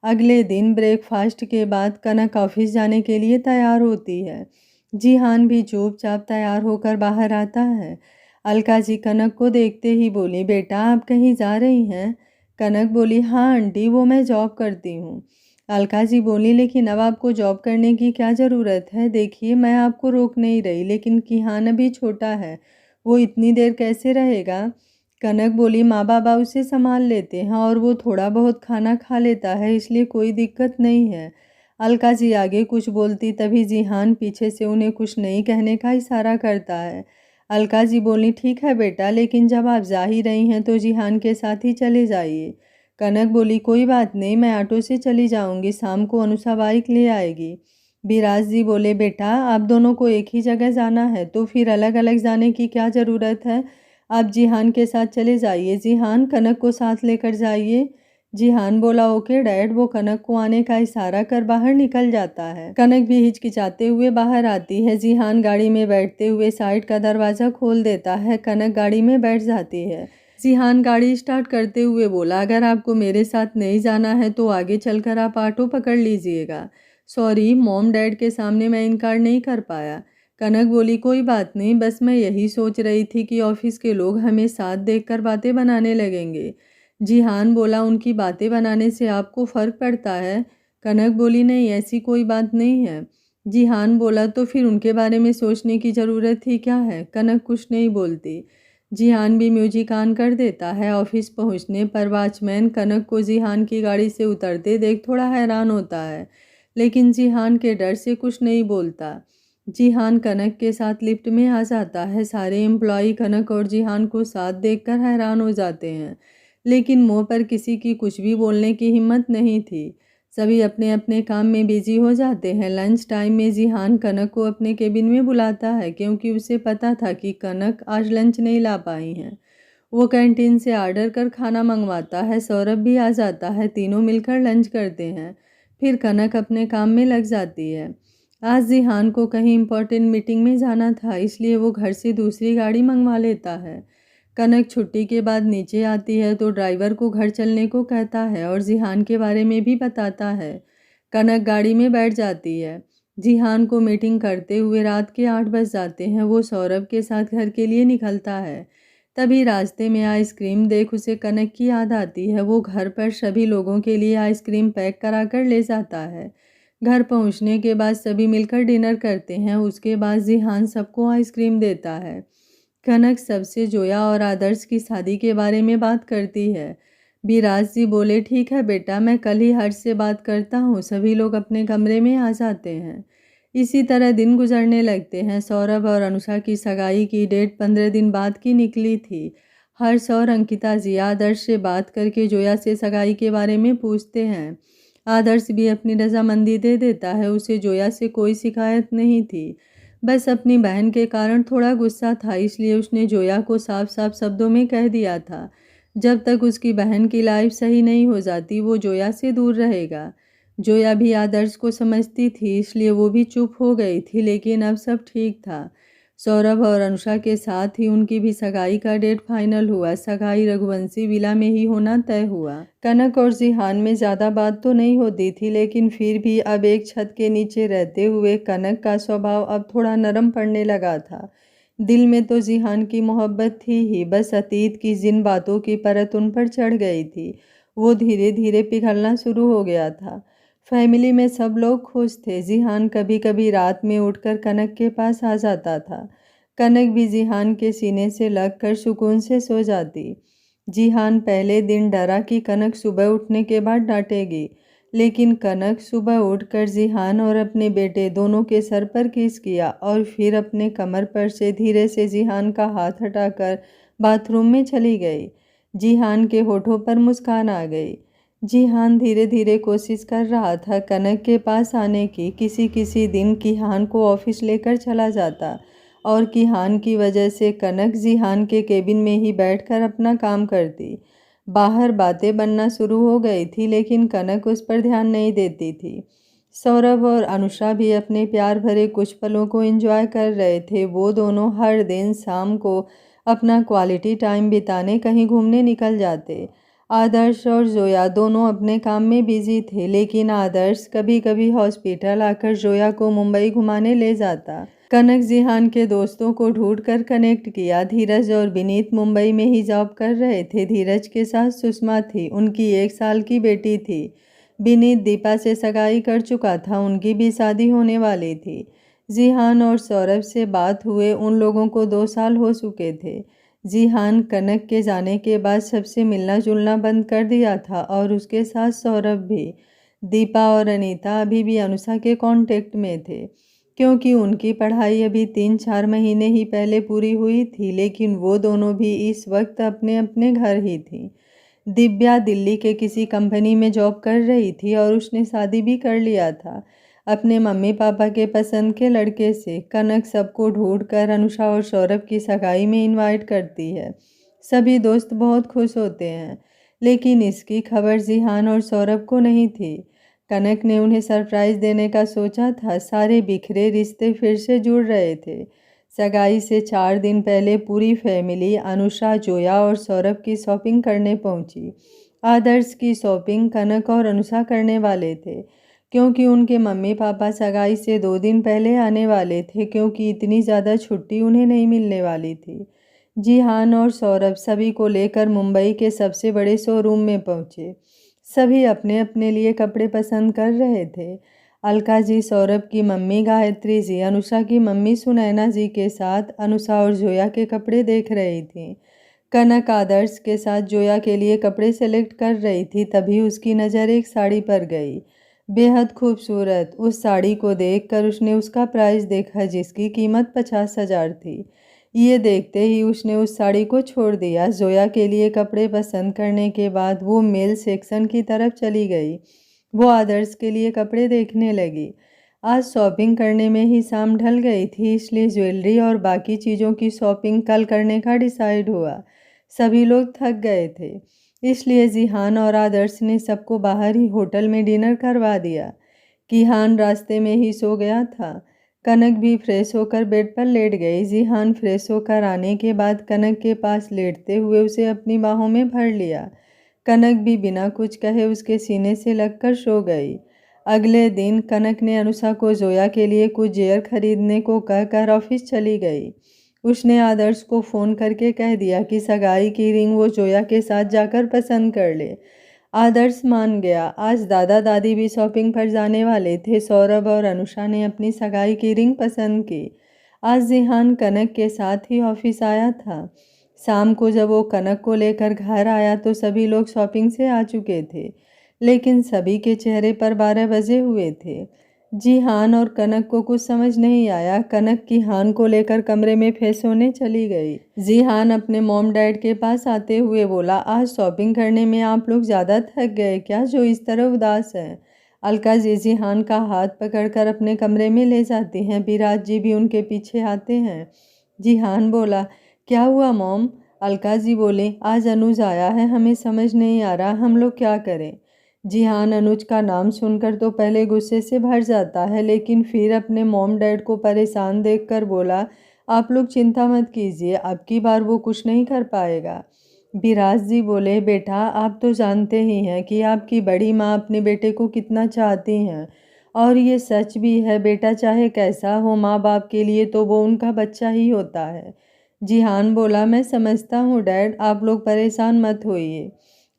अगले दिन ब्रेकफास्ट के बाद कनक ऑफिस जाने के लिए तैयार होती है। जिहान भी चुपचाप तैयार होकर बाहर आता है। अलका जी कनक को देखते ही बोली, बेटा आप कहीं जा रही हैं। कनक बोली, हाँ आंटी, वो मैं जॉब करती हूँ। अलका जी बोली, लेकिन अब आपको जॉब करने की क्या ज़रूरत है। देखिए मैं आपको रोक नहीं रही, लेकिन किहान अभी छोटा है, वो इतनी देर कैसे रहेगा। कनक बोली, माँ बाबा उसे संभाल लेते हैं और वो थोड़ा बहुत खाना खा लेता है, इसलिए कोई दिक्कत नहीं है। अलका जी आगे कुछ बोलती, तभी जिहान पीछे से उन्हें कुछ नहीं कहने का इशारा करता है। अलका जी बोली, ठीक है बेटा, लेकिन जब आप जा ही रही हैं तो जिहान के साथ ही चले जाइए। कनक बोली, कोई बात नहीं, मैं ऑटो से चली जाऊंगी, शाम को अनुषा बाइक ले आएगी। विराज जी बोले, बेटा आप दोनों को एक ही जगह जाना है तो फिर अलग अलग जाने की क्या ज़रूरत है। आप जिहान के साथ चले जाइए। जिहान कनक को साथ लेकर जाइए। जिहान बोला, ओके डैड। वो कनक को आने का इशारा कर बाहर निकल जाता है। कनक भी हिचकिचाते हुए बाहर आती है। जिहान गाड़ी में बैठते हुए साइड का दरवाज़ा खोल देता है। कनक गाड़ी में बैठ जाती है। जिहान गाड़ी स्टार्ट करते हुए बोला, अगर आपको मेरे साथ नहीं जाना है तो आगे चलकर आप ऑटो पकड़ लीजिएगा। सॉरी मॉम डैड के सामने मैं इनकार नहीं कर पाया। कनक बोली, कोई बात नहीं, बस मैं यही सोच रही थी कि ऑफिस के लोग हमें साथ देखकर बातें बनाने लगेंगे। जिहान बोला, उनकी बातें बनाने से आपको फ़र्क पड़ता है? कनक बोली, नहीं, ऐसी कोई बात नहीं है। जिहान बोला, तो फिर उनके बारे में सोचने की ज़रूरत ही क्या है? कनक कुछ नहीं बोलती। जिहान भी म्यूजिक ऑन कर देता है। ऑफिस पहुंचने पर वॉचमैन कनक को जिहान की गाड़ी से उतरते देख थोड़ा हैरान होता है, लेकिन जिहान के डर से कुछ नहीं बोलता। जिहान कनक के साथ लिफ्ट में आ जाता है। सारे एम्प्लॉय कनक और जिहान को साथ देखकर हैरान हो जाते हैं, लेकिन मुंह पर किसी की कुछ भी बोलने की हिम्मत नहीं थी। सभी अपने अपने काम में बिजी हो जाते हैं। लंच टाइम में जिहान कनक को अपने केबिन में बुलाता है, क्योंकि उसे पता था कि कनक आज लंच नहीं ला पाई हैं। वो कैंटीन से ऑर्डर कर खाना मंगवाता है। सौरभ भी आ जाता है। तीनों मिलकर लंच करते हैं। फिर कनक अपने काम में लग जाती है। आज जिहान को कहीं इम्पोर्टेंट मीटिंग में जाना था, इसलिए वो घर से दूसरी गाड़ी मंगवा लेता है। कनक छुट्टी के बाद नीचे आती है तो ड्राइवर को घर चलने को कहता है और जिहान के बारे में भी बताता है। कनक गाड़ी में बैठ जाती है। जिहान को मीटिंग करते हुए रात के 8 बज जाते हैं। वो सौरभ के साथ घर के लिए निकलता है। तभी रास्ते में आइसक्रीम देख उसे कनक की याद आती है। वो घर पर सभी लोगों के लिए आइसक्रीम पैक कराकर ले जाता है। घर पहुंचने के बाद सभी मिलकर डिनर करते हैं। उसके बाद जिहान सबको आइसक्रीम देता है। कनक सबसे जोया और आदर्श की शादी के बारे में बात करती है। विराज जी बोले, ठीक है बेटा, मैं कल ही हर्ष से बात करता हूँ। सभी लोग अपने कमरे में आ जाते हैं। इसी तरह दिन गुजरने लगते हैं। सौरभ और अनुषा की सगाई की डेट 15 दिन बाद की निकली थी। हर्ष और अंकिता जी आदर्श से बात करके जोया से सगाई के बारे में पूछते हैं। आदर्श भी अपनी रजामंदी दे देता है। उसे जोया से कोई शिकायत नहीं थी, बस अपनी बहन के कारण थोड़ा गुस्सा था, इसलिए उसने जोया को साफ साफ शब्दों में कह दिया था, जब तक उसकी बहन की लाइफ सही नहीं हो जाती वो जोया से दूर रहेगा। जोया भी आदर्श को समझती थी, इसलिए वो भी चुप हो गई थी, लेकिन अब सब ठीक था। सौरभ और अनुषा के साथ ही उनकी भी सगाई का डेट फाइनल हुआ। सगाई रघुवंशी विला में ही होना तय हुआ। कनक और जिहान में ज़्यादा बात तो नहीं होती थी, लेकिन फिर भी अब एक छत के नीचे रहते हुए कनक का स्वभाव अब थोड़ा नरम पड़ने लगा था। दिल में तो जिहान की मोहब्बत थी ही, बस अतीत की जिन बातों की परत उन पर चढ़ गई थी वो धीरे धीरे पिघलना शुरू हो गया था। फैमिली में सब लोग खुश थे। जिहान कभी कभी रात में उठकर कनक के पास आ जाता था। कनक भी जिहान के सीने से लगकर सुकून से सो जाती। जिहान पहले दिन डरा कि कनक सुबह उठने के बाद डांटेगी, लेकिन कनक सुबह उठकर जिहान और अपने बेटे दोनों के सर पर किस किया और फिर अपने कमर पर से धीरे से जिहान का हाथ हटाकर बाथरूम में चली गई। जिहान के होठों पर मुस्कान आ गई। जिहान धीरे धीरे कोशिश कर रहा था कनक के पास आने की। किसी किसी दिन किहान को ऑफिस लेकर चला जाता और किहान की वजह से कनक जिहान के केबिन में ही बैठकर अपना काम करती। बाहर बातें बनना शुरू हो गई थी, लेकिन कनक उस पर ध्यान नहीं देती थी। सौरभ और अनुषा भी अपने प्यार भरे कुछ पलों को एंजॉय कर रहे थे। वो दोनों हर दिन शाम को अपना क्वालिटी टाइम बिताने कहीं घूमने निकल जाते। आदर्श और जोया दोनों अपने काम में बिजी थे, लेकिन आदर्श कभी कभी हॉस्पिटल आकर जोया को मुंबई घुमाने ले जाता। कनक जिहान के दोस्तों को ढूंढकर कनेक्ट किया। धीरज और विनीत मुंबई में ही जॉब कर रहे थे। धीरज के साथ सुषमा थी, उनकी 1 साल की बेटी थी। विनीत दीपा से सगाई कर चुका था, उनकी भी शादी होने वाली थी। जिहान और सौरभ से बात हुए उन लोगों को 2 साल हो चुके थे। जिहान कनक के जाने के बाद सबसे मिलना जुलना बंद कर दिया था और उसके साथ सौरभ भी। दीपा और अनीता अभी भी अनुषा के कांटेक्ट में थे, क्योंकि उनकी पढ़ाई अभी 3-4 महीने ही पहले पूरी हुई थी, लेकिन वो दोनों भी इस वक्त अपने अपने घर ही थी। दिव्या दिल्ली के किसी कंपनी में जॉब कर रही थी और उसने शादी भी कर लिया था अपने मम्मी पापा के पसंद के लड़के से। कनक सबको ढूंढकर अनुषा और सौरभ की सगाई में इनवाइट करती है। सभी दोस्त बहुत खुश होते हैं, लेकिन इसकी खबर जिहान और सौरभ को नहीं थी। कनक ने उन्हें सरप्राइज देने का सोचा था। सारे बिखरे रिश्ते फिर से जुड़ रहे थे। सगाई से 4 दिन पहले पूरी फैमिली अनुषा, जोया और सौरभ की शॉपिंग करने पहुंची। आदर्श की शॉपिंग कनक और अनुषा करने वाले थे, क्योंकि उनके मम्मी पापा सगाई से 2 दिन पहले आने वाले थे, क्योंकि इतनी ज़्यादा छुट्टी उन्हें नहीं मिलने वाली थी। जिहान और सौरभ सभी को लेकर मुंबई के सबसे बड़े शोरूम में पहुंचे। सभी अपने अपने लिए कपड़े पसंद कर रहे थे। अलका जी सौरभ की मम्मी गायत्री जी अनुषा की मम्मी सुनैना जी के साथ अनुषा और जोया के कपड़े देख रही थी। कनक आदर्श के साथ जोया के लिए कपड़े सेलेक्ट कर रही थी, तभी उसकी नज़र एक साड़ी पर गई। बेहद खूबसूरत उस साड़ी को देखकर उसने उसका प्राइस देखा, जिसकी कीमत 50,000 थी। ये देखते ही उसने उस साड़ी को छोड़ दिया। जोया के लिए कपड़े पसंद करने के बाद वो मेल सेक्शन की तरफ चली गई। वो आदर्श के लिए कपड़े देखने लगी। आज शॉपिंग करने में ही शाम ढल गई थी, इसलिए ज्वेलरी और बाकी चीज़ों की शॉपिंग कल करने का डिसाइड हुआ। सभी लोग थक गए थे, इसलिए जिहान और आदर्श ने सबको बाहर ही होटल में डिनर करवा दिया। किहान रास्ते में ही सो गया था। कनक भी फ्रेश होकर बेड पर लेट गई। जिहान फ्रेश होकर आने के बाद कनक के पास लेटते हुए उसे अपनी बाहों में भर लिया। कनक भी बिना कुछ कहे उसके सीने से लगकर सो गई। अगले दिन कनक ने अनुषा को जोया के लिए कुछ जेवर खरीदने को कहकर ऑफिस चली गई। उसने आदर्श को फ़ोन करके कह दिया कि सगाई की रिंग वो जोया के साथ जाकर पसंद कर ले। आदर्श मान गया। आज दादा दादी भी शॉपिंग पर जाने वाले थे। सौरभ और अनुषा ने अपनी सगाई की रिंग पसंद की। आज जिहान कनक के साथ ही ऑफिस आया था। शाम को जब वो कनक को लेकर घर आया तो सभी लोग शॉपिंग से आ चुके थे, लेकिन सभी के चेहरे पर 12 बजे हुए थे। जिहान और कनक को कुछ समझ नहीं आया। कनक किहान को लेकर कमरे में फ्रेश होने चली गई। जिहान अपने मॉम डैड के पास आते हुए बोला, आज शॉपिंग करने में आप लोग ज़्यादा थक गए क्या, जो इस तरह उदास है। अलका जी जिहान का हाथ पकड़कर अपने कमरे में ले जाती हैं। विराज जी भी उनके पीछे आते हैं। जिहान बोला, क्या हुआ मॉम। अलका जी बोले, आज अनुज आया है, हमें समझ नहीं आ रहा हम लोग क्या करें। जिहान अनुज का नाम सुनकर तो पहले गुस्से से भर जाता है, लेकिन फिर अपने मॉम डैड को परेशान देखकर बोला, आप लोग चिंता मत कीजिए, अब की बार वो कुछ नहीं कर पाएगा। विराज जी बोले, बेटा आप तो जानते ही हैं कि आपकी बड़ी माँ अपने बेटे को कितना चाहती हैं, और ये सच भी है, बेटा चाहे कैसा हो माँ बाप के लिए तो वो उनका बच्चा ही होता है। जिहान बोला, मैं समझता हूँ डैड, आप लोग परेशान मत होइए।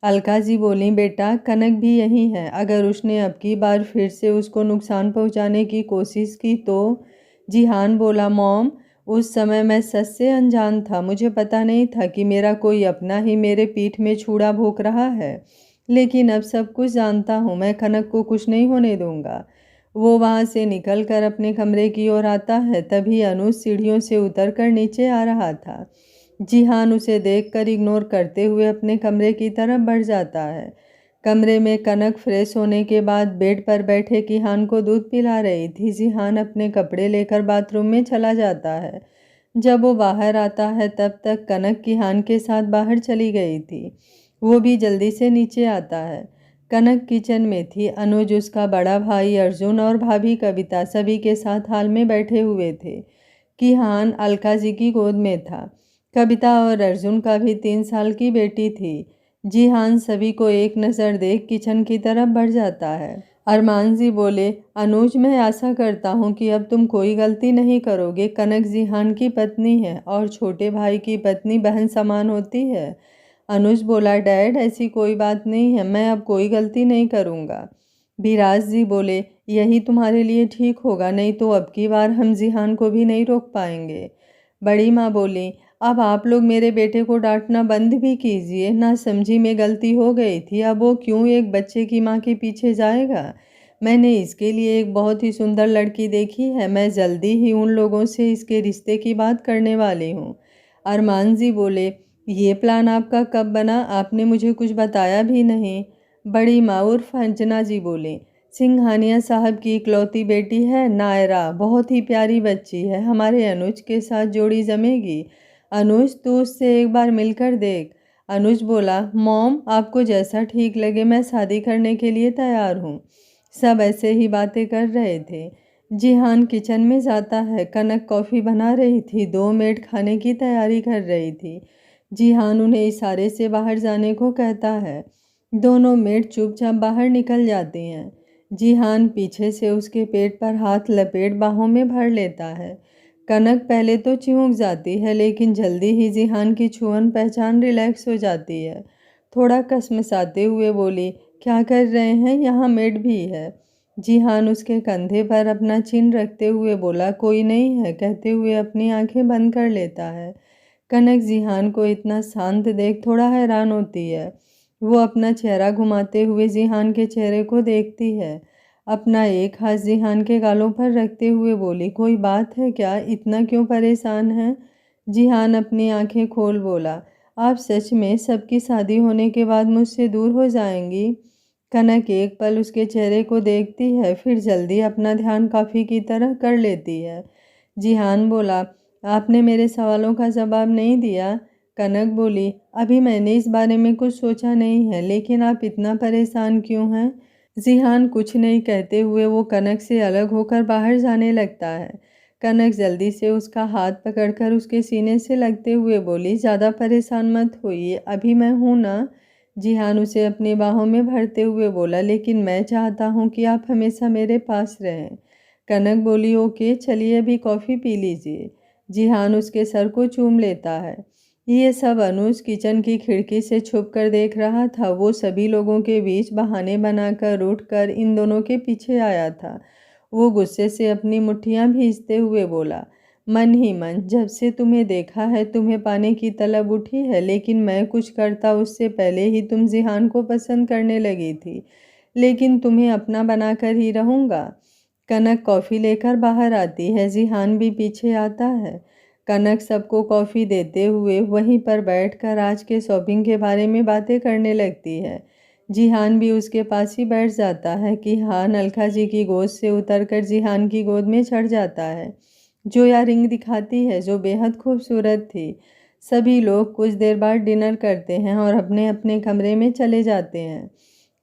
अलका जी बोली, बेटा कनक भी यही है, अगर उसने अब की बार फिर से उसको नुकसान पहुँचाने की कोशिश की तो। जिहान बोला, मॉम उस समय मैं सच से अनजान था, मुझे पता नहीं था कि मेरा कोई अपना ही मेरे पीठ में छुरा भोंक रहा है, लेकिन अब सब कुछ जानता हूँ, मैं कनक को कुछ नहीं होने दूंगा। वो वहाँ से निकलकर अपने कमरे की ओर आता है, तभी अनुज सीढ़ियों से उतरकर नीचे आ रहा था। जिहान उसे देखकर इग्नोर करते हुए अपने कमरे की तरफ बढ़ जाता है। कमरे में कनक फ्रेश होने के बाद बेड पर बैठे किहान को दूध पिला रही थी। जिहान अपने कपड़े लेकर बाथरूम में चला जाता है। जब वो बाहर आता है तब तक कनक किहान के साथ बाहर चली गई थी। वो भी जल्दी से नीचे आता है। कनक किचन में थी। अनुज, उसका बड़ा भाई अर्जुन और भाभी कविता सभी के साथ हाल में बैठे हुए थे। किहान अलका जी की गोद में था। कविता और अर्जुन का भी 3 साल की बेटी थी। जिहान सभी को एक नज़र देख किचन की तरफ बढ़ जाता है। अरमान जी बोले, अनुज मैं आशा करता हूँ कि अब तुम कोई गलती नहीं करोगे। कनक जिहान की पत्नी है और छोटे भाई की पत्नी बहन समान होती है। अनुज बोला, डैड ऐसी कोई बात नहीं है, मैं अब कोई गलती नहीं करूँगा। विराज जी बोले, यही तुम्हारे लिए ठीक होगा, नहीं तो अब की बार हम जिहान को भी नहीं रोक पाएंगे। बड़ी माँ बोली, अब आप लोग मेरे बेटे को डांटना बंद भी कीजिए, ना समझी में गलती हो गई थी, अब वो क्यों एक बच्चे की माँ के पीछे जाएगा। मैंने इसके लिए एक बहुत ही सुंदर लड़की देखी है, मैं जल्दी ही उन लोगों से इसके रिश्ते की बात करने वाली हूँ। अरमान जी बोले, ये प्लान आपका कब बना, आपने मुझे कुछ बताया भी नहीं। बड़ी माँ उर्फ अंजना जी बोले, सिंघानिया साहब की इकलौती बेटी है नायरा, बहुत ही प्यारी बच्ची है, हमारे अनुज के साथ जोड़ी जमेगी। अनुज तू उससे एक बार मिलकर देख। अनुज बोला, मॉम आपको जैसा ठीक लगे, मैं शादी करने के लिए तैयार हूँ। सब ऐसे ही बातें कर रहे थे। जिहान किचन में जाता है। कनक कॉफ़ी बना रही थी, 2 मेड खाने की तैयारी कर रही थी। जिहान उन्हें इशारे से बाहर जाने को कहता है। दोनों मेड चुपचाप बाहर निकल जाती हैं। जिहान पीछे से उसके पेट पर हाथ लपेट बाहों में भर लेता है। कनक पहले तो चिढ़ जाती है, लेकिन जल्दी ही जिहान की छुअन पहचान रिलैक्स हो जाती है। थोड़ा कसमसाते हुए बोली, क्या कर रहे हैं, यहाँ मेड भी है। जिहान उसके कंधे पर अपना चिन रखते हुए बोला, कोई नहीं है, कहते हुए अपनी आंखें बंद कर लेता है। कनक जिहान को इतना शांत देख थोड़ा हैरान होती है। वो अपना चेहरा घुमाते हुए जिहान के चेहरे को देखती है। अपना एक हाथ जिहान के गालों पर रखते हुए बोली, कोई बात है क्या, इतना क्यों परेशान है। जिहान अपनी आंखें खोल बोला, आप सच में सबकी शादी होने के बाद मुझसे दूर हो जाएंगी। कनक एक पल उसके चेहरे को देखती है, फिर जल्दी अपना ध्यान काफ़ी की तरह कर लेती है। जिहान बोला, आपने मेरे सवालों का जवाब नहीं दिया। कनक बोली, अभी मैंने इस बारे में कुछ सोचा नहीं है, लेकिन आप इतना परेशान क्यों हैं। जिहान कुछ नहीं कहते हुए वो कनक से अलग होकर बाहर जाने लगता है। कनक जल्दी से उसका हाथ पकड़कर उसके सीने से लगते हुए बोली, ज़्यादा परेशान मत होइए, अभी मैं हूँ ना। जिहान उसे अपनी बाहों में भरते हुए बोला, लेकिन मैं चाहता हूँ कि आप हमेशा मेरे पास रहें। कनक बोली, ओके, चलिए अभी कॉफ़ी पी लीजिए। जिहान उसके सर को चूम लेता है। ये सब अनुज किचन की खिड़की से छुप कर देख रहा था। वो सभी लोगों के बीच बहाने बनाकर उठकर इन दोनों के पीछे आया था। वो गुस्से से अपनी मुट्ठियां भींचते हुए बोला, मन ही मन, जब से तुम्हें देखा है तुम्हें पाने की तलब उठी है, लेकिन मैं कुछ करता उससे पहले ही तुम जिहान को पसंद करने लगी थी। लेकिन तुम्हें अपना बनाकर ही रहूँगा। कनक कॉफ़ी लेकर बाहर आती है। जिहान भी पीछे आता है। कनक सबको कॉफ़ी देते हुए वहीं पर बैठकर आज के शॉपिंग के बारे में बातें करने लगती है। जिहान भी उसके पास ही बैठ जाता है कि हाँ, अलका जी की गोद से उतरकर जिहान की गोद में चढ़ जाता है। जोया रिंग दिखाती है जो बेहद खूबसूरत थी। सभी लोग कुछ देर बाद डिनर करते हैं और अपने अपने कमरे में चले जाते हैं।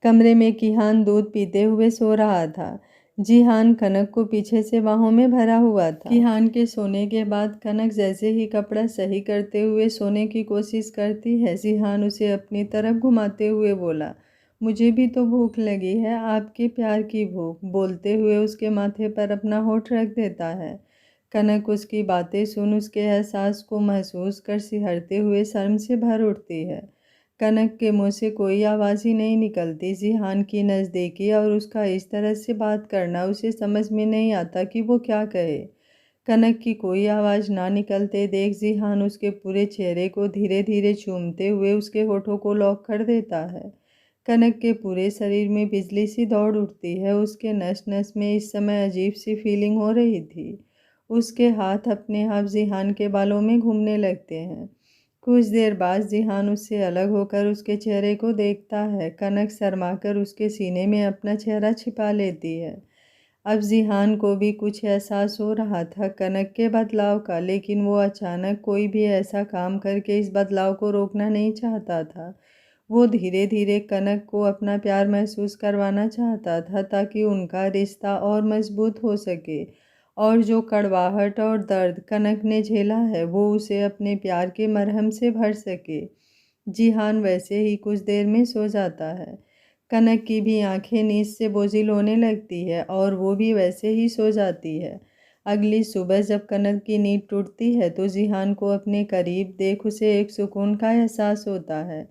कमरे में किहान दूध पीते हुए सो रहा था। जिहान कनक को पीछे से बाहों में भरा हुआ था। किहान के सोने के बाद कनक जैसे ही कपड़ा सही करते हुए सोने की कोशिश करती है, जिहान उसे अपनी तरफ घुमाते हुए बोला, मुझे भी तो भूख लगी है, आपके प्यार की भूख, बोलते हुए उसके माथे पर अपना होठ रख देता है। कनक उसकी बातें सुन उसके एहसास को महसूस कर सिहरते हुए शर्म से भर उठती है। कनक के मुंह से कोई आवाज़ ही नहीं निकलती। जिहान की नज़दीकी और उसका इस तरह से बात करना उसे समझ में नहीं आता कि वो क्या कहे। कनक की कोई आवाज़ ना निकलते देख जिहान उसके पूरे चेहरे को धीरे धीरे चूमते हुए उसके होठों को लॉक कर देता है। कनक के पूरे शरीर में बिजली सी दौड़ उठती है। उसके नस नस में इस समय अजीब सी फीलिंग हो रही थी। उसके हाथ अपने आप जिहान के बालों में घूमने लगते हैं। कुछ देर बाद जिहान उससे अलग होकर उसके चेहरे को देखता है। कनक शर्माकर उसके सीने में अपना चेहरा छिपा लेती है। अब जिहान को भी कुछ एहसास हो रहा था कनक के बदलाव का, लेकिन वो अचानक कोई भी ऐसा काम करके इस बदलाव को रोकना नहीं चाहता था। वो धीरे धीरे कनक को अपना प्यार महसूस करवाना चाहता था ताकि उनका रिश्ता और मजबूत हो सके, और जो कड़वाहट और दर्द कनक ने झेला है वो उसे अपने प्यार के मरहम से भर सके। जिहान वैसे ही कुछ देर में सो जाता है। कनक की भी आंखें नींद से बोझिल होने लगती है और वो भी वैसे ही सो जाती है। अगली सुबह जब कनक की नींद टूटती है तो जिहान को अपने करीब देख उसे एक सुकून का एहसास होता है।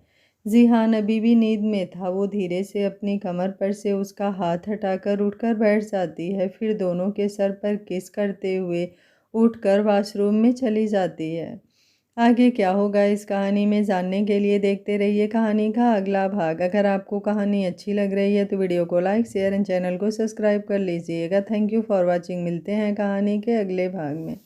जिहान अभी भी नींद में था। वो धीरे से अपनी कमर पर से उसका हाथ हटाकर उठकर बैठ जाती है, फिर दोनों के सर पर किस करते हुए उठकर वॉशरूम में चली जाती है। आगे क्या होगा इस कहानी में जानने के लिए देखते रहिए कहानी का अगला भाग। अगर आपको कहानी अच्छी लग रही है तो वीडियो को लाइक, शेयर एंड चैनल को सब्सक्राइब कर लीजिएगा। Thank you for watching. मिलते हैं कहानी के अगले भाग में।